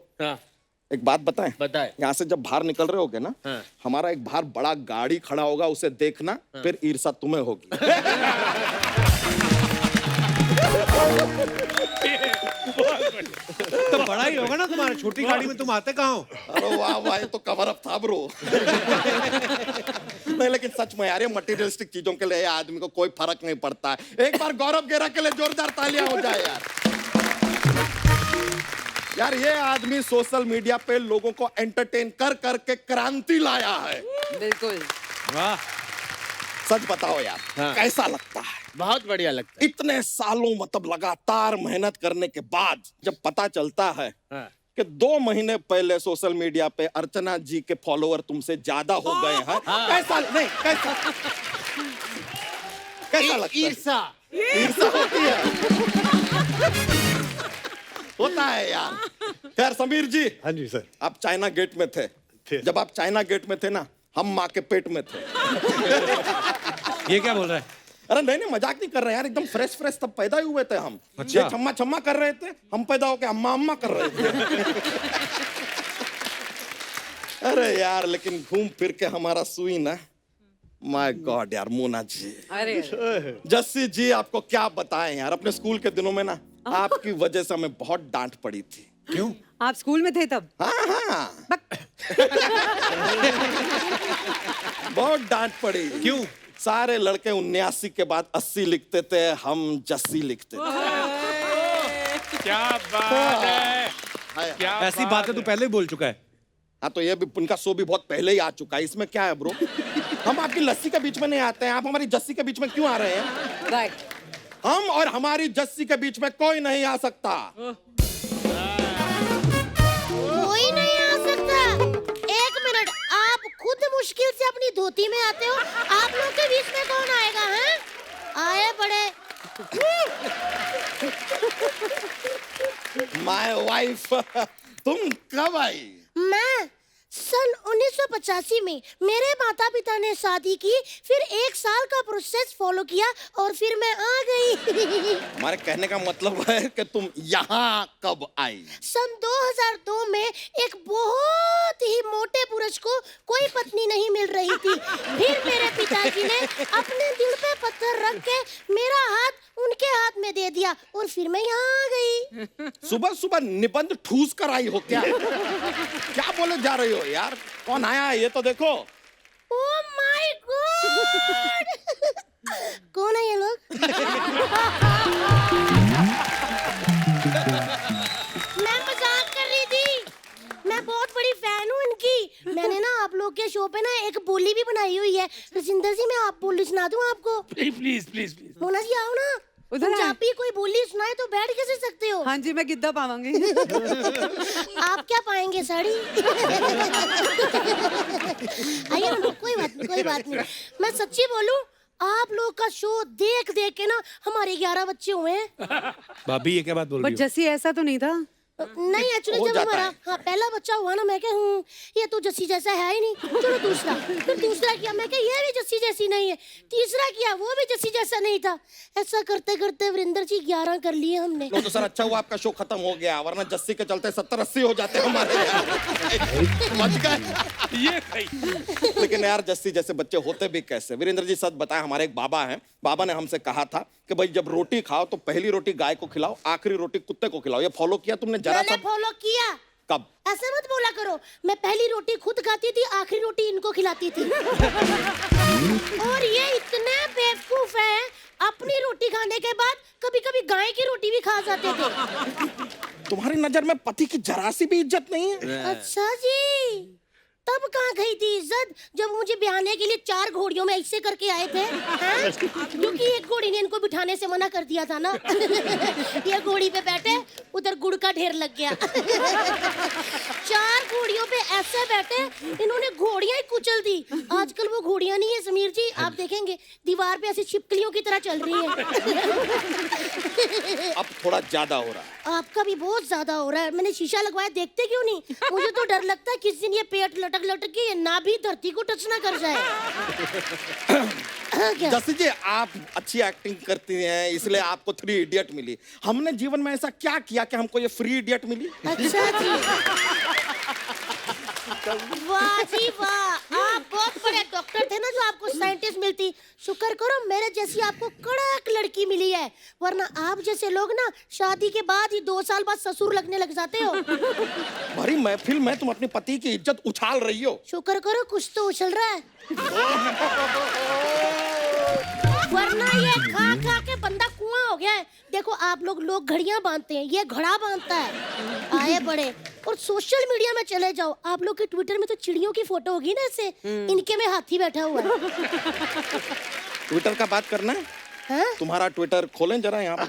G: एक बात बताएं, यहाँ से जब बाहर निकल रहे होगे ना, हमारा एक बाहर बड़ा गाड़ी खड़ा होगा, उसे देखना, फिर ईर्षा तुम्हें होगी।
A: तो बड़ा ही होगा ना तुम्हारा, छोटी गाड़ी में तुम आते कहाँ हो?
G: अरे वाह वाह, ये तो कवर अप था ब्रो। नहीं लेकिन सच में यार, ये मटेरियलिस्टिक चीजों के लिए आदमी को कोई फर्क नहीं पड़ता है। एक बार गौरव गेरा के लिए जोरदार तालियां हो जाए यार। यार ये आदमी सोशल मीडिया पे लोगों को एंटरटेन कर करके क्रांति लाया है।
B: बिल्कुल।
A: वाह।
G: सच बताओ यार, कैसा लगता है?
E: बहुत बढ़िया लगता
G: इतने सालों मतलब लगातार मेहनत करने के बाद जब पता चलता है कि 2 महीने पहले सोशल मीडिया पे अर्चना जी के फॉलोअर तुमसे ज्यादा हो गए हैं, कैसा नहीं कैसा लगता है?
E: ईर्षा
G: ईर्षा होती है। होता है यार। खैर समीर जी,
D: हाँ जी सर।
G: आप चाइना गेट में थे। जब आप चाइना गेट में थे ना, हम माँ के पेट में थे।
A: ये क्या बोल रहा है?
G: अरे नहीं नहीं, मजाक नहीं कर रहे यार, एकदम फ्रेश फ्रेश तब पैदा ही हुए थे हम।
A: अच्छा।
G: ये छम्मा छम्मा कर रहे थे, हम पैदा होके अम्मा अम्मा कर रहे थे। अरे यार, लेकिन घूम फिर के हमारा सुई ना, माय गॉड यार, मोना जी।
B: अरे
G: जस्सी जी, आपको क्या बताएं यार, अपने स्कूल के दिनों में ना आपकी वजह से हमें बहुत डांट पड़ी थी।
A: क्यों?
B: आप स्कूल में थे तब?
G: हाँ हाँ, बहुत डांट पड़ी।
A: क्यों?
G: सारे लड़के 79 के बाद 80 लिखते थे, हम जस्सी लिखते थे।
C: क्या बात है,
G: हाय।
C: क्या
A: ऐसी बातें तो पहले ही बोल चुका है।
G: हाँ तो ये भी, उनका शो भी बहुत पहले ही आ चुका है, इसमें क्या है ब्रो? हम आपकी लस्सी के बीच में नहीं आते हैं, आप हमारी जस्सी के बीच में क्यों आ रहे हैं?
B: राइट।
G: हम और हमारी जस्सी के बीच में कोई नहीं आ सकता।
I: कोई नहीं आ सकता। एक मिनट, आप खुद मुश्किल से अपनी धोती में आते हो, आप लोग के बीच में कौन आएगा? हैं? आए बड़े।
G: माय वाइफ, तुम कब आई?
I: मैं सन 1985 में मेरे माता पिता ने शादी की, फिर 1 साल का प्रोसेस फॉलो किया और फिर मैं आ गई।
G: हमारे कहने का मतलब है कि तुम यहाँ कब आई?
I: सन 2002 में एक बहुत ही मोटे पुरुष को कोई पत्नी नहीं मिल रही थी। फिर मेरे पिताजी ने अपने दिल पे पत्थर रख के मेरा हाथ उनके हाथ में दे दिया और फिर मैं यहाँ आ गई।
G: सुबह सुबह निबंध ठूस कर आई हो क्या? क्या बोले जा रही हो यार? कौन आया है ये तो देखो।
I: Oh my God! कौन है ये लोग? मैं मजाक कर रही थी, मैं बहुत बड़ी फैन हूँ इनकी। मैंने ना आप लोग के शो पे ना एक बोली भी बनाई हुई है। रजिंदर जी, मैं आप बोली सुना दूँ आपको?
C: Please please please.
I: Mona ji आओ ना,
B: उधर आए।
I: पंजाबी कोई बोली सुनाए तो बैठ कैसे सकते हो?
B: हाँ जी, मैं गिद्दा पावांगी।
I: आप क्या पाएंगे? साड़ी। आइए ना, कोई बात नहीं। मैं सच्ची बोलूं, आप लोग का शो देख देख के ना हमारे 11 बच्चे हुए हैं।
A: भाभी ये क्या बात बोल
B: बट
A: रही हो?
B: जैसी ऐसा तो नहीं था।
I: नहीं, एक्चुअली
G: हो
I: जब
G: जाता
I: हमारा
G: है।
I: पहला बच्चा हुआ ना, मैं कहा ये तो जस्सी जैसा है ही नहीं, चलो दूसरा। फिर दूसरा किया, मैं कहा ये भी जस्सी जैसी नहीं है। तीसरा किया, वो भी जस्सी जैसा नहीं था। ऐसा करते करते वरिंदर जी 11 कर लिए हमने।
G: नो तो सर, अच्छा हुआ आपका शो खत्म हो गया, वरना जस्सी के चलते 70-80 हो जाते हमारे यहाँ। समझ गए?
C: ये सही।
G: लेकिन यार, जस्सी जैसे बच्चे होते भी कैसे? वीरेंद्र जी सच बताएं, हमारे एक बाबा हैं, बाबा ने हमसे कहा था कि भाई जब रोटी खाओ तो पहली रोटी गाय को खिलाओ, आखिरी रोटी कुत्ते को खिलाओ। ये फॉलो किया तुमने जरा
I: मैंने
G: सा?
I: फॉलो किया।
G: कब?
I: ऐसे मत बोला करो, मैं पहली रोटी खुद खाती थी, आखिरी रोटी इनको खिलाती थी। और ये इतने बेवकूफ हैं, अपनी रोटी खाने के बाद कभी कभी गाय की रोटी भी खा जाते थे।
G: तुम्हारी नजर में पति की जरा सी भी इज्जत नहीं है?
I: अच्छा जी, तब कहाँ गई थी इज्जत जब मुझे ब्याहने के लिए 4 घोड़ियों में ऐसे करके आए थे? हैं? क्योंकि एक घोड़ी ने इनको बिठाने से मना कर दिया था ना। ये घोड़ी पे बैठे, उधर गुड़ का ढेर लग गया। 4 घोड़ियों पे ऐसे बैठे, इन्होंने घोड़ियां ही कुचल दी। आजकल वो घोड़ियां नहीं है समीर जी, आप देखेंगे दीवार पे ऐसी छिपकलियों की तरह चल रही है।
G: अब थोड़ा ज्यादा हो रहा है।
I: आपका भी बहुत ज्यादा हो रहा है। मैंने शीशा लगवाया, देखते क्यों नहीं? मुझे तो डर लगता है किसी दिन ये पेट लटक लटक के ये नाभि धरती को टच ना कर जाए। क्या?
G: जस्सी जी, आप अच्छी एक्टिंग करती हैं, इसलिए आपको 3 इडियट मिली। हमने जीवन में ऐसा क्या किया कि हमको ये फ्री इडियट मिली?
I: अच्छा जी, वाह जी वाह, आप बहुत बड़े डॉक्टर थे ना जो आपको साइंटिस्ट मिलती। शुक्र करो मेरे जैसी आपको कड़क लड़की मिली है, वरना आप जैसे लोग ना शादी के बाद ही 2 साल बाद ससुर लगने लग जाते हो।
G: भरी महफिल में तुम अपने पति की इज्जत उछाल रही हो।
I: शुक्र करो कुछ तो उछल रहा है, वरना ये खा खा के बंदा कुआं हो गया है। देखो आप लोग घड़ियां बांधते हैं, ये घड़ा बांधता है। आए बड़े। और सोशल मीडिया में चले जाओ, आप लोग के ट्विटर में तो चिड़ियों की फोटो होगी ना ऐसे, इनके में हाथी बैठा हुआ है।
G: ट्विटर का बात करना है?
I: हाँ?
G: तुम्हारा ट्विटर खोलें जरा यहाँ पर।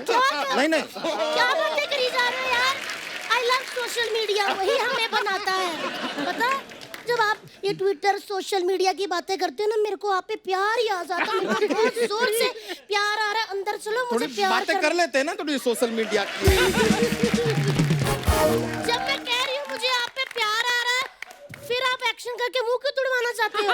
G: नहीं
I: क्या बातें करी जा रहे हो यार? आई लव सोशल मीडिया, वही हमें बनाता है। पता है, जब आप ये ट्विटर सोशल मीडिया की बातें करते हो ना, मेरे को आप पे प्यार ही आ जाता है। मुझे बहुत जोर से प्यार आ रहा है अंदर। चलो मुझे
G: थोड़ी
I: प्यार
G: बातें कर लेते हैं ना थोड़ी सोशल मीडिया की।
I: जब मैं कह रही हूँ मुझे आप पे प्यार आ रहा है, फिर आप एक्शन करके मुंह क्यों तुड़वाना चाहते हो?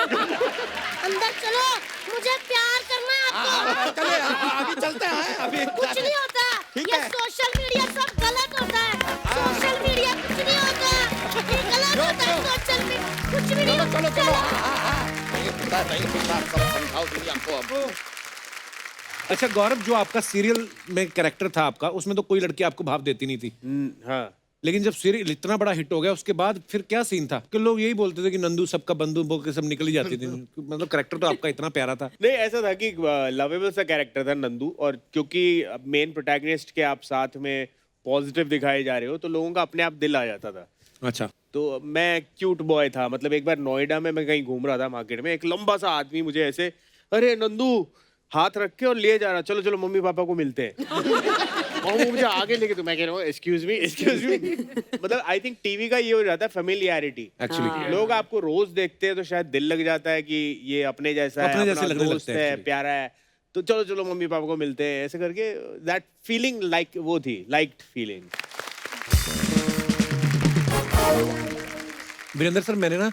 I: अंदर चलो, मुझे प्यार करना है आपको।
G: चले आगे चलते हैं अभी।
I: कुछ नहीं होता,
G: ठीक
I: ये
G: है।
I: सोशल मीडिया सब गलत होता है। सोशल मीडिया कुछ नहीं होता, ये गलत होता है सोशल मीडिया, कुछ भी नहीं होता।
G: चलो नहीं होता सब समझाओ दीदी आपको अब।
A: अच्छा गौरव, जो आपका सीरियल में कैरेक्टर था आपका, उसमें तो कोई लड़की आपको भाव देती नहीं थी,
E: हाँ
A: लेकिन जब सीरियल इतना बड़ा हिट हो गया उसके बाद फिर क्या सीन था कि लोग यही बोलते थे कि नंदू सबका बंधु बोल के सब निकल ही जाती थी। मतलब कैरेक्टर तो आपका इतना प्यारा था।
E: नहीं, ऐसा था कि लवेबल सा कैरेक्टर था नंदू, और क्योंकि मेन प्रोटैगनिस्ट के आप साथ में पॉजिटिव दिखाए जा रहे हो तो लोगों का अपने आप दिल आ जाता था।
A: अच्छा।
E: तो मैं क्यूट बॉय था, मतलब एक बार नोएडा में मैं कहीं घूम रहा था मार्केट में, एक लंबा सा आदमी मुझे ऐसे, अरे नंदू, हाथ रख के और ले जा रहा, चलो चलो मम्मी पापा को मिलते हैं। और वो मुझे आगे लेके, तो मैं कह रहा हूँ एक्सक्यूज मी। मतलब आई थिंक टीवी का ये हो जाता है फेमिलियरिटी।
A: एक्चुअली
E: लोग आपको रोज देखते हैं तो शायद दिल लग जाता है कि ये अपने जैसा है,
A: अपने जैसे
E: अपना
A: लगने
E: दोस्त
A: लगते हैं
E: है,
A: actually।
E: प्यारा है, तो चलो चलो मम्मी पापा को मिलते हैं, ऐसे करके दैट फीलिंग लाइक वो थी, लाइक्ड फीलिंग।
A: वीरेंद्र सर, मैंने ना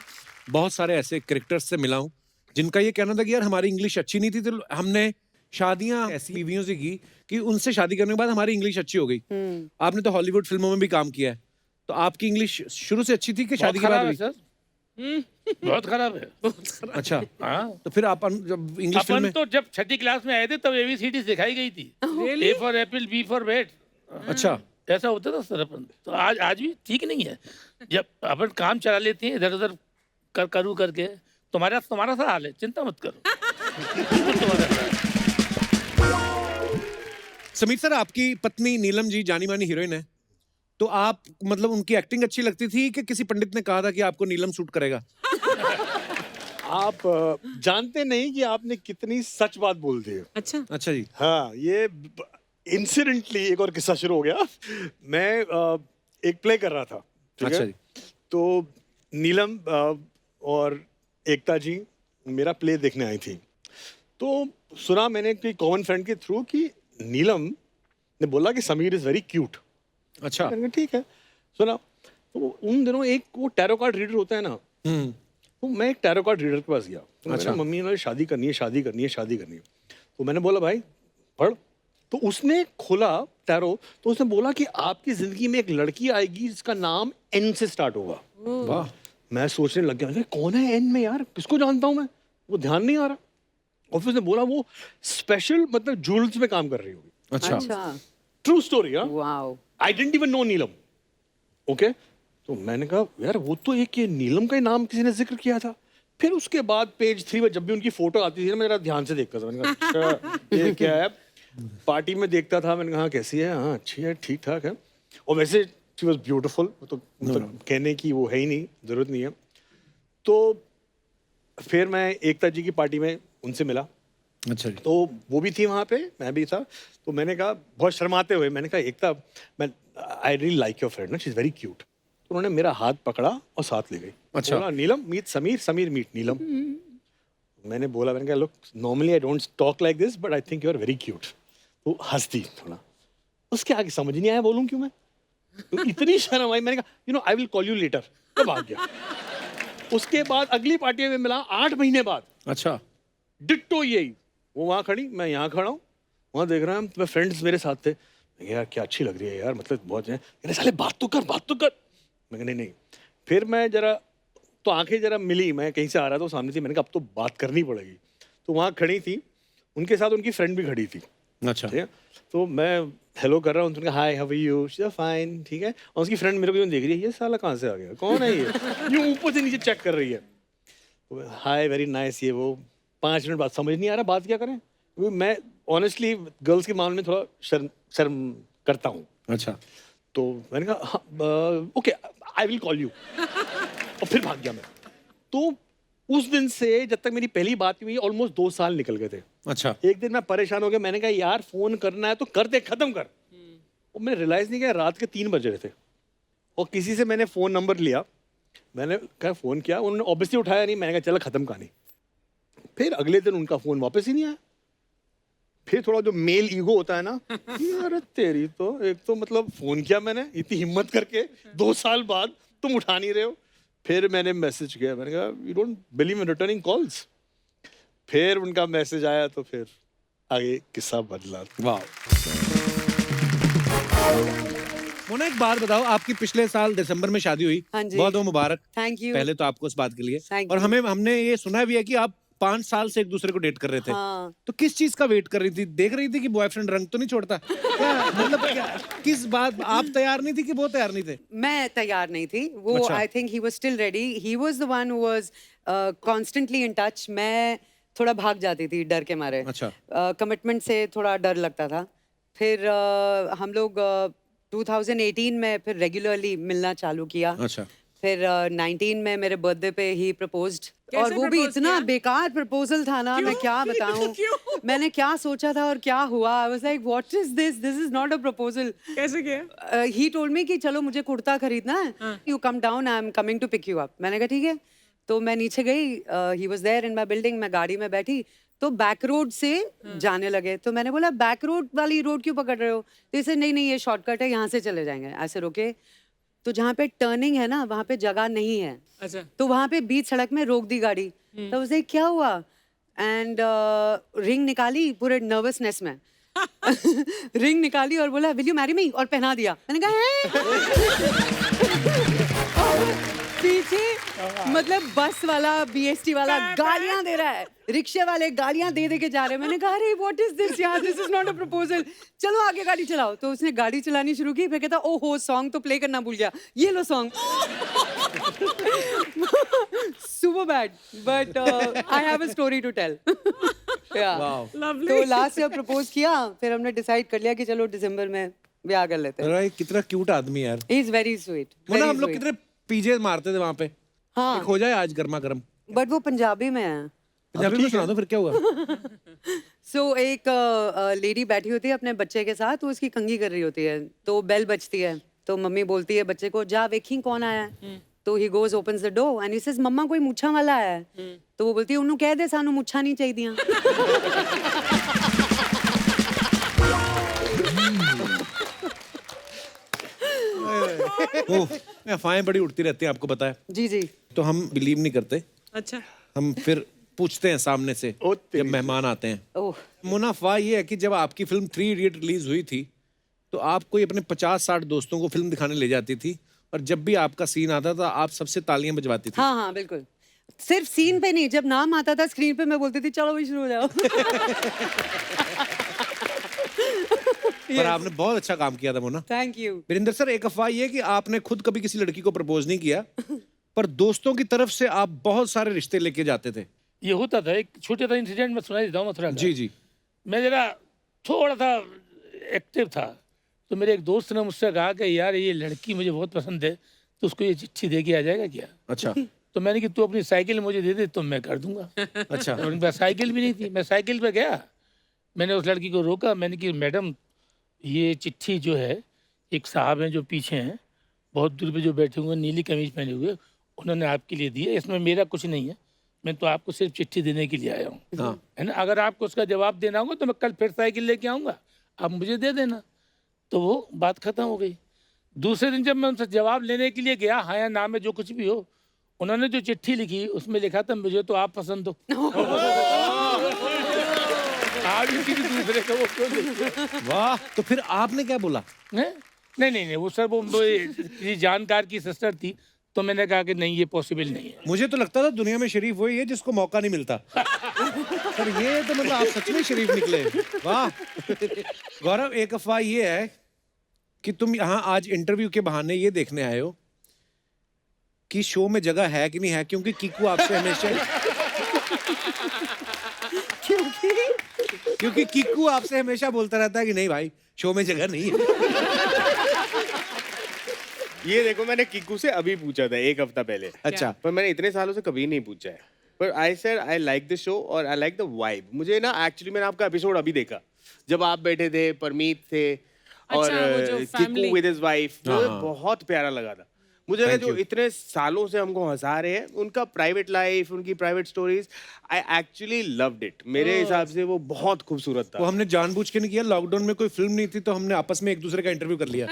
A: बहुत सारे ऐसे क्रिकेटर्स से मिला हूँ जिनका ये कहना था कि यार हमारी इंग्लिश अच्छी नहीं थी, तो हमने शादियां ऐसी बीवियों से की कि उनसे शादी करने के बाद हमारी इंग्लिश अच्छी हो गई। आपने तो हॉलीवुड फिल्मों में भी काम किया है, तो आपकी इंग्लिश शुरू से अच्छी थी कि शादी के बाद हुई?
C: सर बहुत खराब है।
A: अच्छा।
C: हाँ,
A: तो फिर आप जब इंग्लिश फिल्म
C: अपन
A: में,
C: तो जब छठी क्लास में आए थे तब ABCD सिखाई गई थी। A for Apple, B for bat.
A: अच्छा
C: ऐसा होता था सर अपन तो। आज भी ठीक नहीं है। जब अपन काम चला लेते हैं इधर उधर करू करके, तुम्हारा सा हाल है, चिंता मत करो।
A: समीर सर, आपकी पत्नी नीलम जी जानी मानी हीरोइन है, तो आप मतलब उनकी एक्टिंग अच्छी लगती थी कि किसी पंडित ने कहा था कि आपको नीलम सूट करेगा?
D: आप जानते नहीं कि आपने कितनी सच बात बोल दी है।
F: अच्छा
A: अच्छा जी।
D: हाँ, ये इंसिडेंटली एक और किस्सा शुरू हो गया। मैं एक प्ले कर रहा था, ठीक
A: अच्छा
D: है?
A: जी।
D: तो नीलम और एकता जी मेरा प्ले देखने आई थी। तो सुना मैंने कोई कॉमन फ्रेंड के थ्रू कि नीलम ने बोला कि समीर इज वेरी क्यूट।
A: अच्छा।
D: मैंने कहा ठीक है। सुना तो उन दिनों एक वो टैरो कार्ड रीडर होता है ना, तो मैं एक टैरो कार्ड रीडर के पास गया। तो
A: अच्छा।
D: मेरी मम्मी ने शादी करनी है, शादी करनी है, शादी करनी है। तो मैंने बोला भाई पढ़। तो उसने खोला टैरो, तो उसने बोला कि आपकी जिंदगी में एक लड़की आएगी जिसका नाम एन से स्टार्ट होगा।
A: वाह।
D: मैं सोचने लग गया, अरे कौन है एन में यार, किसको जानता हूँ मैं, वो ध्यान नहीं आ रहा। और फिर उसने बोला वो स्पेशल मतलब ज्वेलर्स में काम कर रही होगी।
A: अच्छा।
B: अच्छा,
D: ट्रू स्टोरी। हाँ,
B: wow.
D: I didn't even know Neelam. Okay, तो मैंने कहा यार वो तो एक ये नीलम का ही नाम किसी ने जिक्र किया था। फिर उसके बाद पेज 3 पर जब भी उनकी फोटो आती थी ना, मैं जरा ध्यान से देखता था। मैंने कहा अच्छा ये क्या है। पार्टी में देखता था, मैंने कहा हाँ, कैसी है, हाँ अच्छी है, ठीक ठाक है। और वैसे शी वॉज ब्यूटिफुल, तो मतलब कहने की वो है ही नहीं, जरूरत नहीं है। तो फिर मैं एकता जी की पार्टी में उनसे मिला।
A: अच्छा जी।
D: तो वो भी थी वहाँ पे, मैं भी था। तो मैंने कहा बहुत शर्माते हुए, मैंने कहा एकता, मैं I really like your friend ना, शी इज वेरी क्यूट। तो उन्होंने मेरा हाथ पकड़ा और साथ ले गई।
A: अच्छा।
D: बोला नीलम मीट समीर, समीर मीट नीलम। मैंने बोला, मैंने कहा look normally I don't talk like this but I think you are very cute. तो हंस दी थोड़ा। उसके आगे समझ नहीं आया बोलूं क्यों मैं, तो इतनी शर्म आई। मैंने कहा you know I will call you later, तो भाग गया। उसके बाद अगली पार्टी में मिला 8 महीने बाद।
A: अच्छा।
D: डिट्टो यही, वो वहाँ खड़ी, मैं यहाँ खड़ा हूँ, वहाँ देख रहा हूँ, मेरे फ्रेंड्स मेरे साथ थे। मैं कहा, यार क्या अच्छी लग रही है यार, मतलब बहुत है। कहते साले बात तो कर, बात तो कर। मैं कहा नहीं। फिर मैं जरा तो आंखें जरा मिली, मैं कहीं से आ रहा था, सामने थी। मैंने कहा अब तो बात करनी पड़ेगी। तो वहाँ खड़ी थी, उनके साथ उनकी फ्रेंड भी खड़ी थी।
A: अच्छा।
D: ठीक है, तो मैं हेलो कर रहा हूँ, उनका hi how are you, she is fine, ठीक है। और उसकी फ्रेंड मेरे को यूँ देख रही है, ये साला कहाँ से आ गया, कौन है ये, यूँ ऊपर से नीचे चेक कर रही है। हाय वेरी नाइस, ये वो। 5 मिनट बाद समझ नहीं आ रहा बात क्या करें, क्योंकि मैं ऑनेस्टली गर्ल्स के मामले में थोड़ा शर्म करता हूँ।
A: अच्छा।
D: तो मैंने कहा okay I will call you, और फिर भाग गया मैं। तो उस दिन से जब तक मेरी पहली बात हुई ऑलमोस्ट 2 साल निकल गए थे।
A: अच्छा।
D: एक दिन मैं परेशान हो गया, मैंने कहा यार फोन करना है तो कर दे, खत्म कर। और मैंने रियलाइज नहीं किया रात के 3 बज रहे थे, और किसी से मैंने फ़ोन नंबर लिया। मैंने कहा फ़ोन किया, उन्होंने ऑब्वियसली उठाया नहीं। मैंने कहा चलो ख़त्म कहानी। फिर अगले दिन उनका फ़ोन वापस ही नहीं आया। फिर थोड़ा जो मेल ईगो होता है ना, यार तेरी तो एक तो मतलब फोन किया मैंने इतनी हिम्मत करके 2 साल बाद, तुम उठा नहीं रहे हो। फिर मैंने मैसेज किया, मैंने कहा you don't believe in returning calls. फिर उनका मैसेज आया तो फिर आगे किस्सा बदला।
A: वाह। मोना एक बात बताओ, आपकी पिछले साल दिसंबर में शादी हुई,
B: हाँ जी।
A: बहुत बहुत मुबारक।
B: Thank you.
A: पहले तो आपको इस बात के लिए।
B: Thank
A: और
B: you.
A: हमने ये सुना भी है कि आप 5 साल से एक दूसरे को डेट कर रहे थे।
B: हाँ।
A: तो किस चीज का वेट कर रही थी? देख रही थी कि बॉयफ्रेंड रंग तो नहीं छोड़ता? क्या मतलब क्या, किस बात, आप तैयार नहीं थी कि वो तैयार नहीं थे?
B: मैं तैयार नहीं थी। वो
A: अच्छा।
B: I think he was still ready. He was the one who was constantly in touch. मैं थोड़ा भाग जाती थी डर के मारे।
A: अच्छा।
B: कमिटमेंट से थोड़ा डर लगता था। फिर हम लोग 2018 में फिर रेगुलरली मिलना चालू किया।
A: अच्छा।
B: फिर 19 में मेरे बर्थडे पे ही प्रपोज्ड,
F: कैसे
B: और वो भी
F: propose
B: इतना
F: किया?
B: बेकार प्रपोजल था ना, मैं क्या बताऊं।
F: क्यों?
B: मैंने क्या सोचा था और क्या हुआ। आई was like what is this, this is not a proposal.
F: कैसे किया?
B: ही टोल्ड मी कि चलो मुझे कुर्ता खरीदना है, you come down, I am coming to pick you up. मैंने कहा ठीक है। तो मैं नीचे गई, he was there in my building, मैं गाड़ी में बैठी तो बैक रोड से जाने लगे। तो मैंने बोला बैक रोड वाली रोड क्यों पकड़ रहे हो? तो इसे नहीं नहीं ये शॉर्टकट है, यहाँ से चले जाएंगे। ऐसे रोके तो जहाँ पे टर्निंग है ना वहाँ पे जगह नहीं है,
F: अच्छा।
B: तो वहाँ पे बीच सड़क में रोक दी गाड़ी। तो उसे क्या हुआ, एंड रिंग निकाली पूरे नर्वसनेस में रिंग निकाली और बोला विल यू मैरी मी, और पहना दिया। मैंने कहा और पीछे मतलब बस वाला BST वाला गालियां दे रहा है, रिक्शे वाले गालियां दे दे के जा रहे हैं। मैंने कहा अरे व्हाट इज दिस यार, this is not a proposal, चलो आगे गाड़ी चलाओ। तो उसने गाड़ी चलानी शुरू की, फिर कहता ओहो सॉन्ग तो प्ले करना भूल गया, ये लो song. Super bad, but I have a story to tell.
F: Lovely.
B: तो लास्ट ईयर प्रपोज किया, फिर हमने डिसाइड कर लिया कि चलो दिसंबर में ब्याह कर लेते हैं।
A: अरे कितना क्यूट आदमी यार।
B: He is very sweet.
A: Mona हम लोग कितने पीजे मारते थे वहां पे।
B: हाँ।
A: एक हो जाए आज गर्मा गर्म।
B: बट वो पंजाबी में है।
A: पंजाबी में सुना दो फिर क्या हुआ?
B: सो एक लेडी बैठी होती है अपने बच्चे के साथ, वो उसकी कंघी कर रही होती है, तो बेल बजती है, तो मम्मी बोलती है बच्चे को जा वेखी कौन आया है। तो he goes opens the door and he says मम्मा कोई मुच्छा वाला आया है। तो वो बोलती है उन्होंने कह दे सानू मुच्छा नहीं चाहिए।
A: ओह, अफवाहें बड़ी उड़ती रहती हैं, आपको पता है।
B: जी जी।
A: तो हम बिलीव नहीं करते,
F: अच्छा।
A: हम फिर पूछते हैं सामने से
D: ओ तेरी।
A: जब मेहमान आते हैं।
B: ओह
A: मोना अफवाह ये है कि जब आपकी फिल्म 3 इडियट रिलीज हुई थी तो आप कोई अपने 50-60 दोस्तों को फिल्म दिखाने ले जाती थी, और जब भी आपका सीन आता था आप सबसे तालियां बजवाती थी।
B: हाँ हाँ बिल्कुल। सिर्फ सीन पे नहीं, जब नाम आता था स्क्रीन पे मैं बोलती थी चलो भाई शुरू हो जाओ।
A: पर आपने बहुत अच्छा काम किया था Mona.
B: Thank you.
A: Virendra sir, एक अफवाह ये है कि आपने खुद कभी किसी लड़की को प्रपोज नहीं किया, पर दोस्तों की तरफ से आप बहुत सारे रिश्ते लेके जाते थे।
C: ये होता था, एक छोटा सा इंसिडेंट मैं सुनाई देता हूँ मथुरा का।
A: जी जी।
C: मैं जरा थोड़ा सा एक्टिव था, तो मेरे एक दोस्त ने मुझसे कहा कि यार ये लड़की मुझे बहुत पसंद है, तो उसको ये चिट्ठी दे के आ जाएगा क्या?
A: अच्छा।
C: तो मैंने कि तू अपनी साइकिल मुझे दे दे तो मैं कर दूंगा।
A: अच्छा।
C: और उनके पास साइकिल भी नहीं थी। मैं साइकिल पे गया, मैंने उस लड़की को रोका, मैंने कि मैडम ये चिट्ठी जो है, एक साहब हैं जो पीछे हैं बहुत दूर पे जो बैठे हुए, नीली कमीज पहने हुए, उन्होंने आपके लिए दी है, इसमें मेरा कुछ नहीं है, मैं तो आपको सिर्फ चिट्ठी देने के लिए आया हूँ।
A: हाँ।
C: है ना, अगर आपको उसका जवाब देना होगा तो मैं कल फिर साइकिल लेके आऊँगा, आप मुझे दे देना। तो वो बात खत्म हो गई। दूसरे दिन जब मैं उनसे जवाब लेने के लिए गया, हाँ या ना में जो कुछ भी हो, उन्होंने जो चिट्ठी लिखी उसमें लिखा था मुझे तो आप पसंद हो। आप किसी दूसरे को वो क्यों लिखे?
A: वाह। तो फिर आपने क्या बोला?
C: नहीं नहीं नहीं, वो सर वो किसी जानकार की सिस्टर थी, तो मैंने कहा कि नहीं ये पॉसिबल नहीं है।
A: मुझे तो लगता था दुनिया में शरीफ वही है जिसको मौका नहीं मिलता। पर ये तो मतलब आप सच में शरीफ निकले। वाह। गौरव, एक अफवाह ये है कि तुम यहाँ आज इंटरव्यू के बहाने ये देखने आए हो कि शो में जगह है कि नहीं है, क्योंकि कीकू आपसे हमेशा क्योंकि कीकू आपसे हमेशा बोलता रहता है कि नहीं भाई शो में जगह नहीं है।
E: ये देखो, मैंने किकू से अभी पूछा था 1 हफ्ता पहले।
A: अच्छा।
E: पर मैंने इतने सालों से कभी नहीं पूछा है। पर I said I like the show और आई लाइक द वाइब। मुझे ना एक्चुअली मैंने आपका एपिसोड अभी देखा, जब आप बैठे थे, परमीत थे और
F: वो जो family-
E: Kiku with his wife,
A: हाँ।
E: बहुत प्यारा लगा था। मुझे लगा
A: Thank
E: जो
A: you.
E: इतने सालों से हमको हंसा रहे हैं उनका प्राइवेट लाइफ, उनकी private stories, I actually loved it. मेरे हिसाब से वो बहुत खूबसूरत
A: वो
E: था।
A: हमने जानबूझ के नहीं किया, लॉकडाउन में कोई फिल्म नहीं थी तो हमने आपस में एक दूसरे का इंटरव्यू कर लिया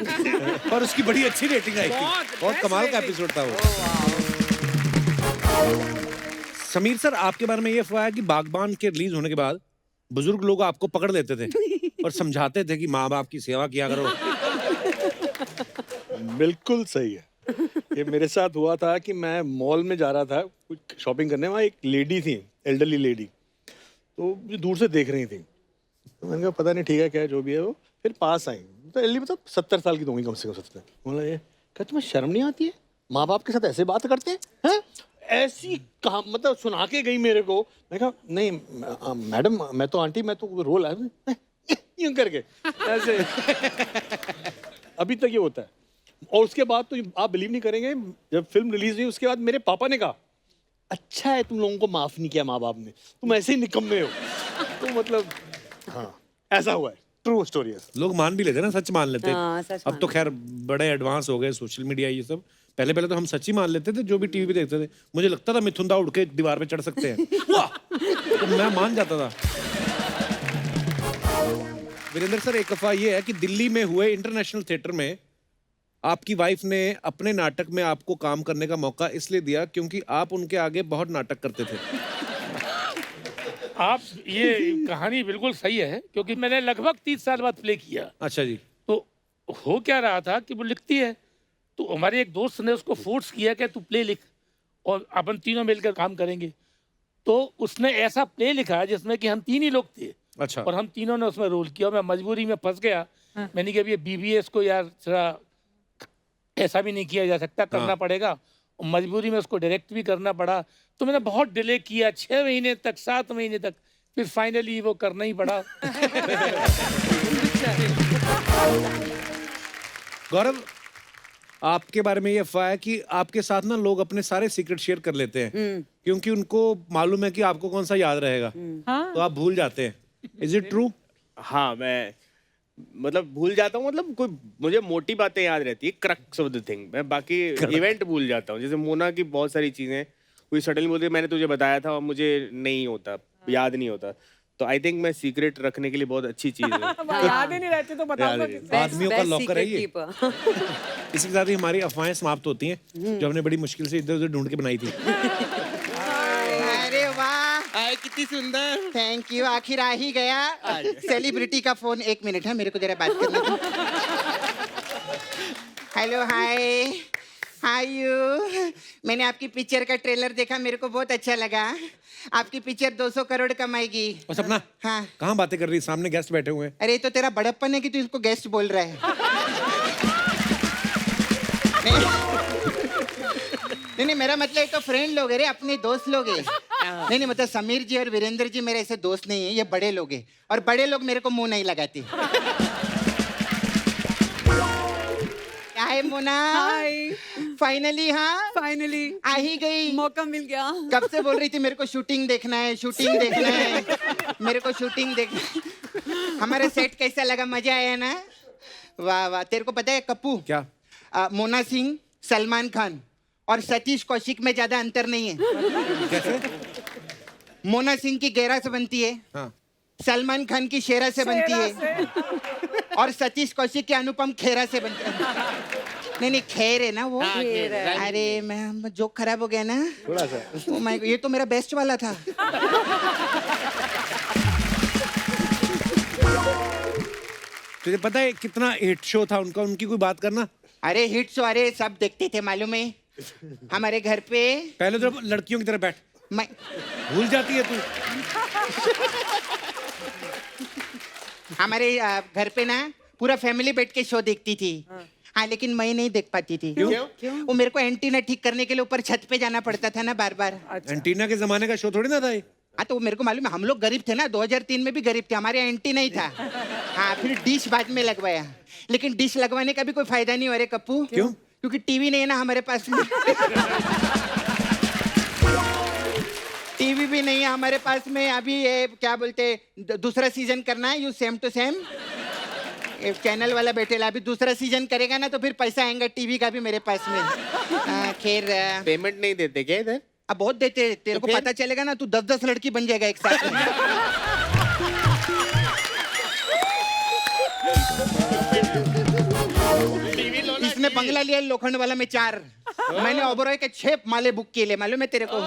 A: और उसकी बड़ी अच्छी रेटिंग आई थी। बहुत
F: best
A: कमाल का
F: rating.
A: एपिसोड था वो। समीर सर, आपके बारे में ये अफवाह है कि बागबान के रिलीज होने के बाद बुजुर्ग लोग आपको पकड़ लेते थे और समझाते थे कि माँ बाप की सेवा किया करो।
D: बिल्कुल सही है। ये मेरे साथ हुआ था कि मैं मॉल में जा रहा था कुछ शॉपिंग करने, वहाँ एक लेडी थी, एल्डरली लेडी, तो मुझे दूर से देख रही थी। तो मैंने कहा पता नहीं ठीक है क्या जो भी है वो, फिर पास आई। तो एल्डरली मतलब 70 साल की तो होंगी कम से कम 70। बोला ये क्या तुम्हें शर्म नहीं आती है, माँ बाप के साथ ऐसे बात करते हैं? ऐसी कहा मतलब सुना के गई मेरे को। मैं कहा नहीं मैडम, मैं तो आंटी, मैं तो रोल आया यूं करके ऐसे। अभी तक ये होता है। और उसके बाद तो आप बिलीव नहीं करेंगे, जब फिल्म रिलीज हुई उसके बाद मेरे पापा ने कहा अच्छा है तुम लोगों को माफ नहीं किया माँ बाप ने, तुम ऐसे ही निकम्मे हो। तो मतलब हाँ ऐसा हुआ है, ट्रू स्टोरी है।
A: लोग मान भी लेते हैं ना, सच मान लेते हैं।
B: हाँ, सच
A: अब तो खैर बड़े एडवांस हो गए सोशल मीडिया ये सब। पहले पहले तो हम सच ही मान लेते थे जो भी टीवी पे देखते थे। मुझे लगता था मिथुन दा उड़ के दीवार पे चढ़ सकते हैं वाह! तो मैं मान जाता था। वीरेंद्र सर, एक अफवाह ये है कि दिल्ली में हुए इंटरनेशनल थिएटर में आपकी वाइफ ने अपने नाटक में आपको काम करने का मौका इसलिए दिया क्योंकि आप उनके आगे बहुत नाटक करते थे।
C: आप ये कहानी बिल्कुल सही है, क्योंकि मैंने लगभग 30 साल बाद प्ले किया।
A: अच्छा जी।
C: तो हो क्या रहा था कि वो लिखती है, तो हमारे एक दोस्त ने उसको फोर्स किया कि तू प्ले लिख और अपन तीनों मिलकर काम करेंगे। तो उसने ऐसा प्ले लिखा जिसमें कि हम 3 ही लोग थे
A: अच्छा।
C: और हम तीनों ने उसमें रोल किया। मैं मजबूरी में फंस गया। मैंने कहा ये BBS को यार थोड़ा ऐसा भी नहीं किया जा सकता, करना पड़ेगा। और मजबूरी में उसको डायरेक्ट भी करना पड़ा। तो मैंने बहुत डिले किया, 6 महीने तक, 7 महीने तक, फिर फाइनली वो करना ही पड़ा।
A: गौरव, आपके बारे में ये अफवाह है कि आपके साथ ना लोग अपने सारे सीक्रेट शेयर कर लेते हैं क्योंकि उनको मालूम है कि आपको कौन सा याद रहेगा। तो आप भूल जाते हैं। Is it true?
E: हाँ, मैं मतलब भूल जाता हूँ, मतलब कोई मुझे मोटी बातें याद रहती है, क्रक्स ऑफ द थिंग। मैं बाकी इवेंट भूल जाता हूँ। जैसे मोना की बहुत सारी चीजें कोई सडनली बोलती है मैंने तुझे बताया था और मुझे नहीं होता, याद नहीं होता। तो आई थिंक मैं सीक्रेट रखने के लिए बहुत अच्छी चीज है।
F: याद ही नहीं रहती तो बताऊंगा किससे?
A: आदमियों का लॉकर है ये। इसी के साथ ही हमारी अफवाहें समाप्त होती हैं जो हमने बड़ी मुश्किल से इधर उधर ढूंढ के बनाई थी।
J: अरे वाह,
G: आए कितनी सुंदर।
J: थैंक यू, आखिर आ ही गया। सेलिब्रिटी का फोन, 1 मिनट है, मेरे को जरा बात करने दो। Hello, hi, hi you. मैंने आपकी पिक्चर का ट्रेलर देखा, मेरे को बहुत अच्छा लगा। आपकी पिक्चर 200 करोड़ कमाएगी।
A: और सपना,
J: हाँ,
A: कहाँ बातें कर रही है? सामने गेस्ट बैठे हुए हैं।
J: अरे तो तेरा बड़प्पन है कि तू इसको गेस्ट बोल रहा है। नहीं, मेरा मतलब ये तो फ्रेंड लोग है रे, अपने दोस्त लोग है। नहीं, मतलब समीर जी और वीरेंद्र जी मेरे ऐसे दोस्त नहीं है, ये बड़े लोग हैं और बड़े लोग मेरे को मुंह नहीं लगाते। हाय मोना।
B: हाय।
J: फाइनली, हाँ
B: फाइनली
J: आ ही गई।
B: मौका मिल गया।
J: कब से बोल रही थी मेरे को शूटिंग देखना है, शूटिंग देखना है, मेरे को शूटिंग देखना है। हमारा सेट कैसा लगा, मजा आया ना? वाह वाह। तेरे को पता है कप्पू,
A: क्या?
J: मोना सिंह, सलमान खान और सतीश कौशिक में ज्यादा अंतर नहीं है।
A: कैसे?
J: मोना सिंह की गेरा से बनती है,
A: हाँ।
J: सलमान खान की शेरा से बनती है और सतीश कौशिक की अनुपम खेरा से बनती है। नहीं, खेर है ना वो।
B: खेर है।
J: अरे मैं जोक खराब हो गया ना
D: थोड़ा सा।
J: Oh my God, ये तो मेरा बेस्ट वाला था।
A: तुझे पता है कितना हिट शो था उनका? उनकी कोई बात करना।
J: अरे हिट शो, अरे सब देखते थे मालूम है। हमारे घर पे
A: पहले तो लड़कियों की तरह बैठ,
J: मैं
A: भूल जाती है तू।
J: हमारे घर पे ना पूरा फैमिली बैठ के शो देखती थी। हाँ, लेकिन मैं नहीं देख पाती थी।
A: क्यों?
J: वो मेरे को एंटीना ठीक करने के लिए ऊपर छत पे जाना पड़ता था ना बार बार।
A: एंटीना के जमाने का शो थोड़ी ना था ये।
J: हाँ, तो वो मेरे को मालूम है, हम लोग गरीब थे ना, 2003 में भी गरीब थे, हमारे एंटी नहीं था। हाँ, फिर डिश बाद में लगवाया, लेकिन डिश लगवाने का भी कोई फायदा नहीं हो रहा कप्पू।
A: क्यों?
J: क्योंकि टीवी नहीं है ना हमारे पास में। टीवी भी नहीं है हमारे पास में। अभी ये क्या बोलते दूसरा सीजन करना है, यू सेम टू सेम। एक चैनल वाला बैठेला, अभी दूसरा सीजन करेगा ना तो फिर पैसा आएगा टीवी का भी मेरे पास में। खैर
E: पेमेंट नहीं देते क्या इधर?
J: अब बहुत देते हैं, तेरे को पता चलेगा ना, तू 10-10 लड़की बन जाएगा एक साथ में। इसने बंगला लिया लोखंड वाला में 4, मैंने ओबरॉय के 6 माले बुक किए, मालूम है तेरे को?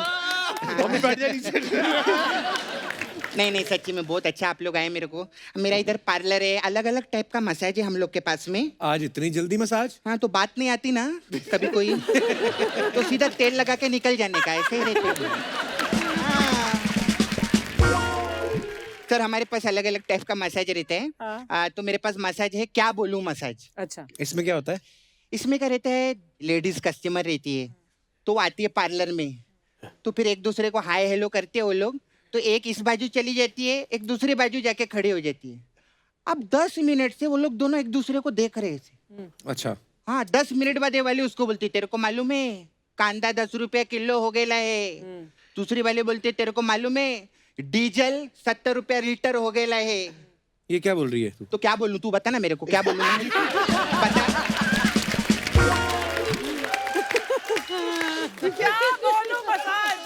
J: नहीं नहीं, सच्ची में बहुत अच्छा आप लोग आए मेरे को। मेरा इधर पार्लर है, अलग अलग टाइप का मसाज है हम लोग के पास में।
A: आज इतनी जल्दी मसाज?
J: हाँ, तो बात नहीं आती ना कभी कोई, तो सीधा तेल लगा के निकल जाने का, ऐसे ही रहते हैं। हाँ। सर हमारे पास अलग अलग टाइप का मसाज रहता है। तो मेरे पास मसाज है, क्या बोलूं मसाज।
F: अच्छा,
A: इसमें क्या होता है?
J: इसमें क्या रहता है, लेडीज कस्टमर रहती है तो वो आती है पार्लर में, तो फिर एक दूसरे को हाय हेलो करते हैं वो लोग, तो एक इस बाजू चली जाती है, एक दूसरी बाजू जाके खड़ी हो जाती है। अब 10 मिनट से वो लोग दोनों एक दूसरे को देख रहे थे।
A: अच्छा।
J: हाँ, 10 मिनट बाद ये वाली उसको बोलती तेरे को मालूम है कांदा 10 रुपया किलो हो गया है। दूसरी वाली बोलती तेरे को मालूम है डीजल 70 रुपया लीटर हो गया है।
A: ये क्या बोल रही है तू?
J: तो क्या बोलूं, तू बता ना मेरे को, क्या बोलूं मैं? बता।
F: क्या बोलूं मसाज?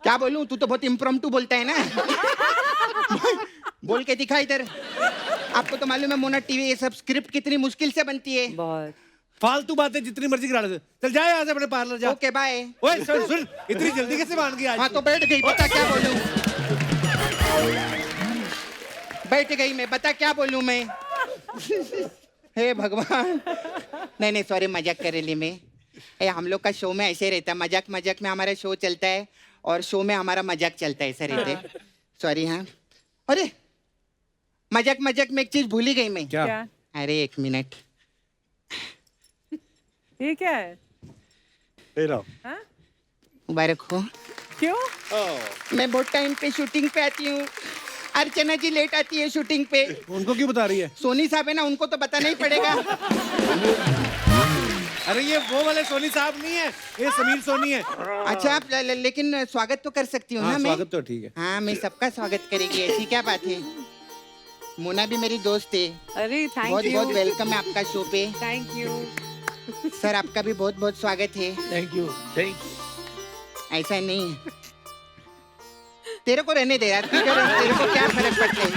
J: क्या बोलूं, तू तो बहुत इम्प्रॉम्प्टू बोलता है ना। बोल के दिखा इधर। आपको तो मालूम है मोना टीवी ये सब स्क्रिप्ट कितनी मुश्किल से बनती है।
B: बहुत
A: फालतू बातें जितनी मर्जी करा ले, चल जाए यहाँ से अपने पार्लर जा।
J: Okay bye.
A: ओए सुन सुन, इतनी जल्दी कैसे मान गई आज?
J: हाँ तो बैठ गई, बता क्या बोलूं। बैठ गई मैं, बता क्या बोलूं मैं। हे भगवान। नहीं नहीं सॉरी, मजाक कर रही मैं। हम लोग का शो में ऐसे रहता है, मजाक मजाक में हमारा शो चलता है और शो में हमारा मजाक चलता है, ऐसा रहते। सॉरी। हाँ, अरे मजाक मजाक में एक चीज भूल ही गई मैं।
A: क्या?
J: अरे 1 मिनट।
F: ये क्या है?
J: हाँ? मुबारक हो।
F: क्यों?
J: मैं बहुत टाइम पे शूटिंग पे आती हूँ, अर्चना जी लेट आती है शूटिंग पे।
A: उनको क्यों बता रही है?
J: सोनी साहब है ना, उनको तो बताना ही पड़ेगा।
A: अरे ये वो वाले सोनी साहब नहीं है, ये समीर सोनी है।
J: अच्छा आप लेकिन स्वागत तो कर सकती हूँ
A: हाँ,
J: ना मैं?
A: स्वागत तो ठीक है।
J: हाँ, मैं सबका स्वागत करेगी, ऐसी क्या बात है। मोना भी मेरी दोस्त है।
B: अरे
J: बहुत
B: थैंक यू,
J: बहुत वेलकम है आपका शो पे।
B: Thank you.
J: सर आपका भी बहुत बहुत स्वागत है।
C: Thank you, thank you.
J: ऐसा नहीं, तेरे को रहने दे यार, तेरे को क्या फर्क पड़ता है।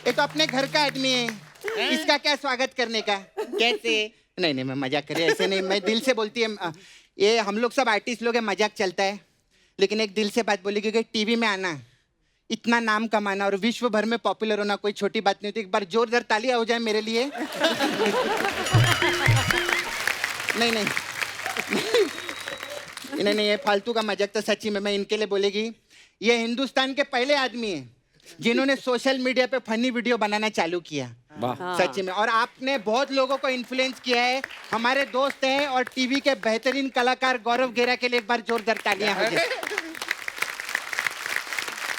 J: ये तो अपने घर का आदमी है, इसका क्या स्वागत करने का। कैसे? नहीं नहीं मैं मजाक कर रही, ऐसे नहीं, मैं दिल से बोलती है। ये हम लोग सब आर्टिस्ट लोग हैं, मजाक चलता है, लेकिन एक दिल से बात बोली, क्योंकि टीवी में आना, इतना नाम कमाना और विश्व भर में पॉपुलर होना कोई छोटी बात नहीं होती। एक बार जोरदार तालियां हो जाए मेरे लिए। नहीं नहीं नहीं नहीं, ये फालतू का मजाक तो सच्ची में मैं इनके लिए बोलेगी। ये हिंदुस्तान के पहले आदमी हैं जिन्होंने सोशल मीडिया पे फनी वीडियो बनाना चालू किया। सच्ची में। और आपने बहुत लोगों को इन्फ्लुएंस किया है, हमारे दोस्त हैं और टीवी के बेहतरीन कलाकार गौरव गेरा के लिए एक बार जोरदार तालियां हो जाए।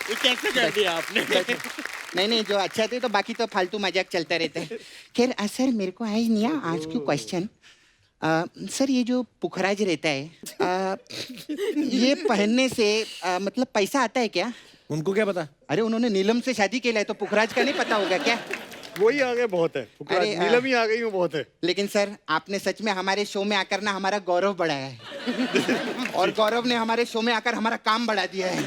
E: ये कैसे कर दिया आपने?
J: नहीं नहीं, जो अच्छा थे, तो बाकी तो फालतू मजाक चलता रहता है। खैर सर मेरे को आई नहीं आज क्यों क्वेश्चन। सर ये जो पुखराज रहता है, ये पहनने से मतलब पैसा आता है क्या?
A: उनको क्या पता?
J: अरे उन्होंने नीलम से शादी की है, तो पुखराज का नहीं पता होगा क्या?
D: वही आ गए बहुत है,
J: अरे,
D: नीलम ही आ गई वो बहुत है।
J: लेकिन सर आपने सच में हमारे शो में आकर ना हमारा गौरव बढ़ाया है। और गौरव ने हमारे शो में आकर हमारा काम बढ़ा दिया है।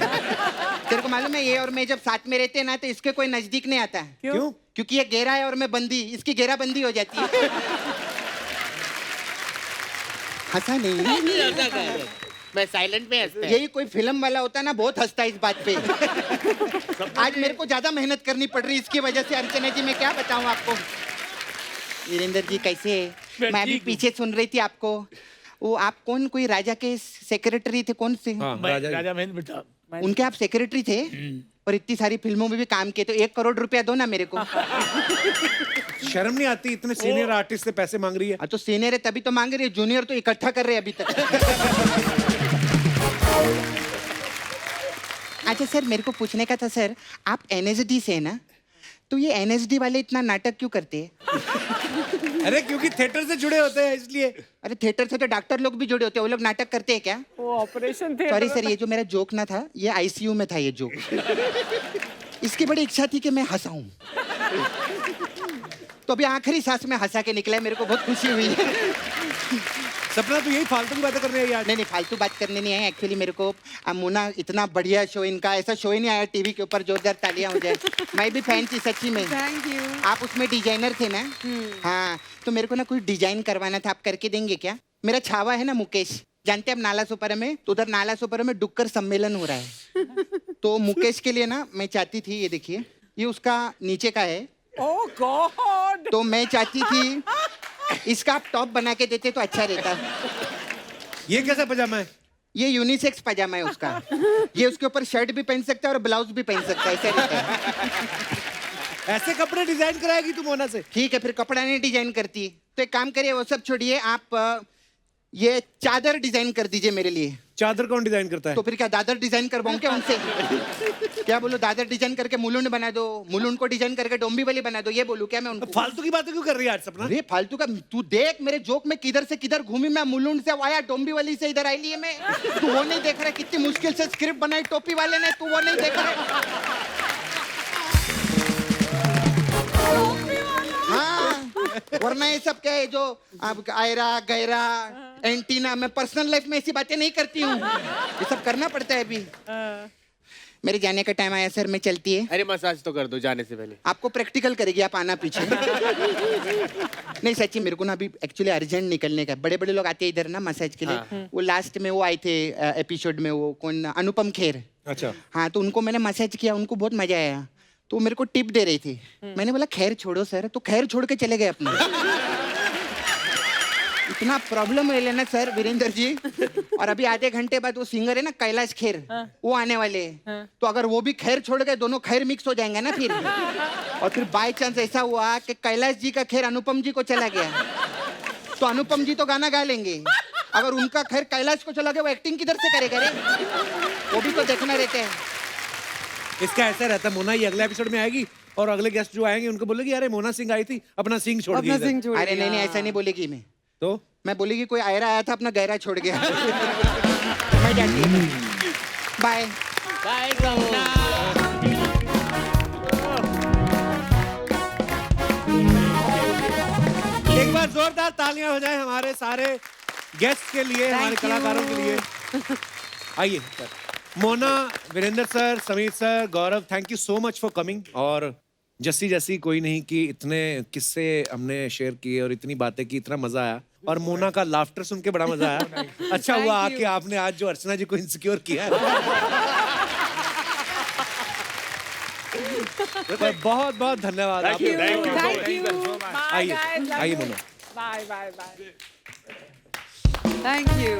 J: तेरे को मालूम है, ये और मैं जब साथ में रहते हैं ना, तो इसके कोई नजदीक नहीं आता।
A: क्यों?
J: क्योंकि ये घेरा है और मैं बंदी, इसकी घेराबंदी हो जाती है। हंसा नहीं,
E: मैं साइलेंट में हंसता है।
J: यही कोई फिल्म वाला होता ना, बहुत हंसता है इस बात पे। आज मेरे को ज्यादा मेहनत करनी पड़ रही इसकी वजह से। अर्चना जी मैं क्या बताऊं आपको। वीरेंद्र जी कैसे है? मैं अभी पीछे सुन रही थी आपको। वो आप कौन, कोई राजा के सेक्रेटरी थे, कौन से?
A: हाँ,
C: राजा महेंद्र प्रताप।
J: उनके आप सेक्रेटरी थे और इतनी सारी फिल्मों में भी काम किए, तो 1 करोड़ रुपया दो ना मेरे को।
A: शर्म नहीं आती? इतने सीनियर आर्टिस्ट से पैसे मांग रही है।
J: तो सीनियर है तभी तो मांग रही है, जूनियर तो इकट्ठा कर रहे हैं अभी तक। अच्छा सर मेरे को पूछने का था सर, आप NSD से है ना, तो ये NSD वाले इतना नाटक क्यों करते हैं?
A: अरे क्योंकि थिएटर से जुड़े होते हैं इसलिए।
J: अरे थिएटर से तो डॉक्टर लोग भी जुड़े होते हैं, वो लोग नाटक करते हैं क्या?
F: वो ऑपरेशन थे।
J: सॉरी सर, ये जो मेरा जोक ना था, ये ICU में था ये जोक। इसकी बड़ी इच्छा थी कि मैं हंसाऊं, तो अभी आखिरी सांस में हंसा के निकला है, मेरे को बहुत खुशी हुई है।
A: सपना तो यही फालतू की बातें करने आई आज।
J: नहीं फालतू बात करने नहीं है एक्चुअली। मेरे को मोना इतना बढ़िया शो, इनका ऐसा शो ही नहीं आया टीवी के ऊपर। जोरदार तालियां हो जाए। मैं भी फैन थी सच्ची में।
B: Thank you.
J: आप उसमें डिजाइनर थे ना? हाँ, तो मेरे को ना कुछ डिजाइन करवाना था, आप करके देंगे क्या? मेरा छावा है ना मुकेश, जानते हैं आप नाला सोपारा में? तो उधर नाला सोपारा में डुक्कर सम्मेलन हो रहा है। तो मुकेश के लिए ना मैं चाहती थी, ये देखिए, ये उसका नीचे का है।
F: ओह गॉड।
J: तो मैं चाहती थी इसका आप टॉप बना के देते तो अच्छा रहता।
A: ये कैसा पजामा है?
J: ये यूनिसेक्स पजामा है उसका। ये उसके ऊपर शर्ट भी पहन सकता है और ब्लाउज भी पहन सकता है, ऐसा रहता है।
A: ऐसे कपड़े डिजाइन कराएगी तू मोना से?
J: ठीक है, फिर कपड़ा नहीं डिजाइन करती तो एक काम करिए, वो सब छोड़िए, आप ये चादर डिजाइन कर दीजिए मेरे लिए।
A: चादर कौन डिजाइन करता है?
J: तो फिर क्या दादर डिजाइन करवाऊं क्या उनसे? क्या बोलूं, दादर डिजाइन करके मुलुंड बना दो, मुलुंड को डिजाइन करके डोंबिवली बना दो, ये बोलूं क्या मैं उनको?
A: फालतू की बातें क्यों कर रही है आज सपना?
J: अरे फालतू का, तू देख मेरे जोक में किधर से किधर घूमी मैं। मुलुंड से आया, डोंबिवली से इधर आई लिए मैं। तू वो नहीं देख रहा कितनी मुश्किल से स्क्रिप्ट बनाई टोपी वाले ने, तू वो नहीं देख रहा? हाँ, वरना ये सब क्या है जो अब आयरा गैरा एंटीना, मैं पर्सनल लाइफ में ऐसी बातें नहीं करती हूँ। ये सब करना पड़ता है अभी। मेरे जाने का टाइम आया सर, मैं चलती है।
E: अरे मसाज तो कर दो जाने से पहले।
J: आपको प्रैक्टिकल करेगी, आप आना पीछे। नहीं सच्ची, मेरे को ना अभी एक्चुअली अर्जेंट निकलने का। बड़े बड़े लोग आते हैं इधर ना मसाज के लिए। वो लास्ट में वो आए थे एपिसोड में, वो कौन, अनुपम खेर।
A: अच्छा।
J: हाँ, तो उनको मैंने मसाज किया, उनको बहुत मजा आया। तो मेरे को टिप दे रही थी। मैंने बोला खैर छोड़ो सर, तो खैर छोड़ के चले गए अपने। इतना प्रॉब्लम है लेना सर वीरेंद्र जी। और अभी आधे घंटे बाद वो सिंगर है ना कैलाश खेर, वो आने वाले हैं। तो अगर वो भी खैर छोड़ गए, दोनों खैर मिक्स हो जाएंगे ना फिर। और फिर बाय चांस ऐसा हुआ कि कैलाश जी का खैर अनुपम जी को चला गया, तो अनुपम जी तो गाना गा लेंगे। अगर उनका खैर कैलाश को चला गया, वो एक्टिंग किधर से करेगा रे? वो भी तो देखना रहता है।
A: इसका ऐसा रहता है, मोना ये अगले एपिसोड में आएगी और अगले गेस्ट जो आएंगे उनको बोलेगी अरे मोना सिंह आई थी, अपना सिंह छोड़
B: अपना
A: दिया
B: सिंह
A: इधर।
B: छोड़
J: अरे
B: दिया।
J: नहीं ऐसा नहीं बोलेगी मैं।
A: तो
J: मैं बोलेगी कोई आयरा आया था, अपना गहरा छोड़ गया। मैं जाती हूँ, बाय।
F: बाय कमला।
A: एक बार जोरदार तालियां हो जाए हमारे सारे गेस्ट के लिए, हमारे कलाकारों के लिए। आइए Mona, Virendra sir, Sameer sir, Gaurav, thank you so much for coming. और जस्सी जैसी कोई नहीं कि इतने किस्से हमने शेयर किए और इतनी बातें की, इतना मजा आया। और मोना का लाफ्टर सुन के बड़ा मजा आया। अच्छा हुआ आके आपने आज जो अर्चना जी को इनसिक्योर किया है। बहुत बहुत धन्यवाद।
E: Thank you, thank you.
F: Thank you.
A: आइए आइए Mona.
F: Bye bye bye.
B: Thank you.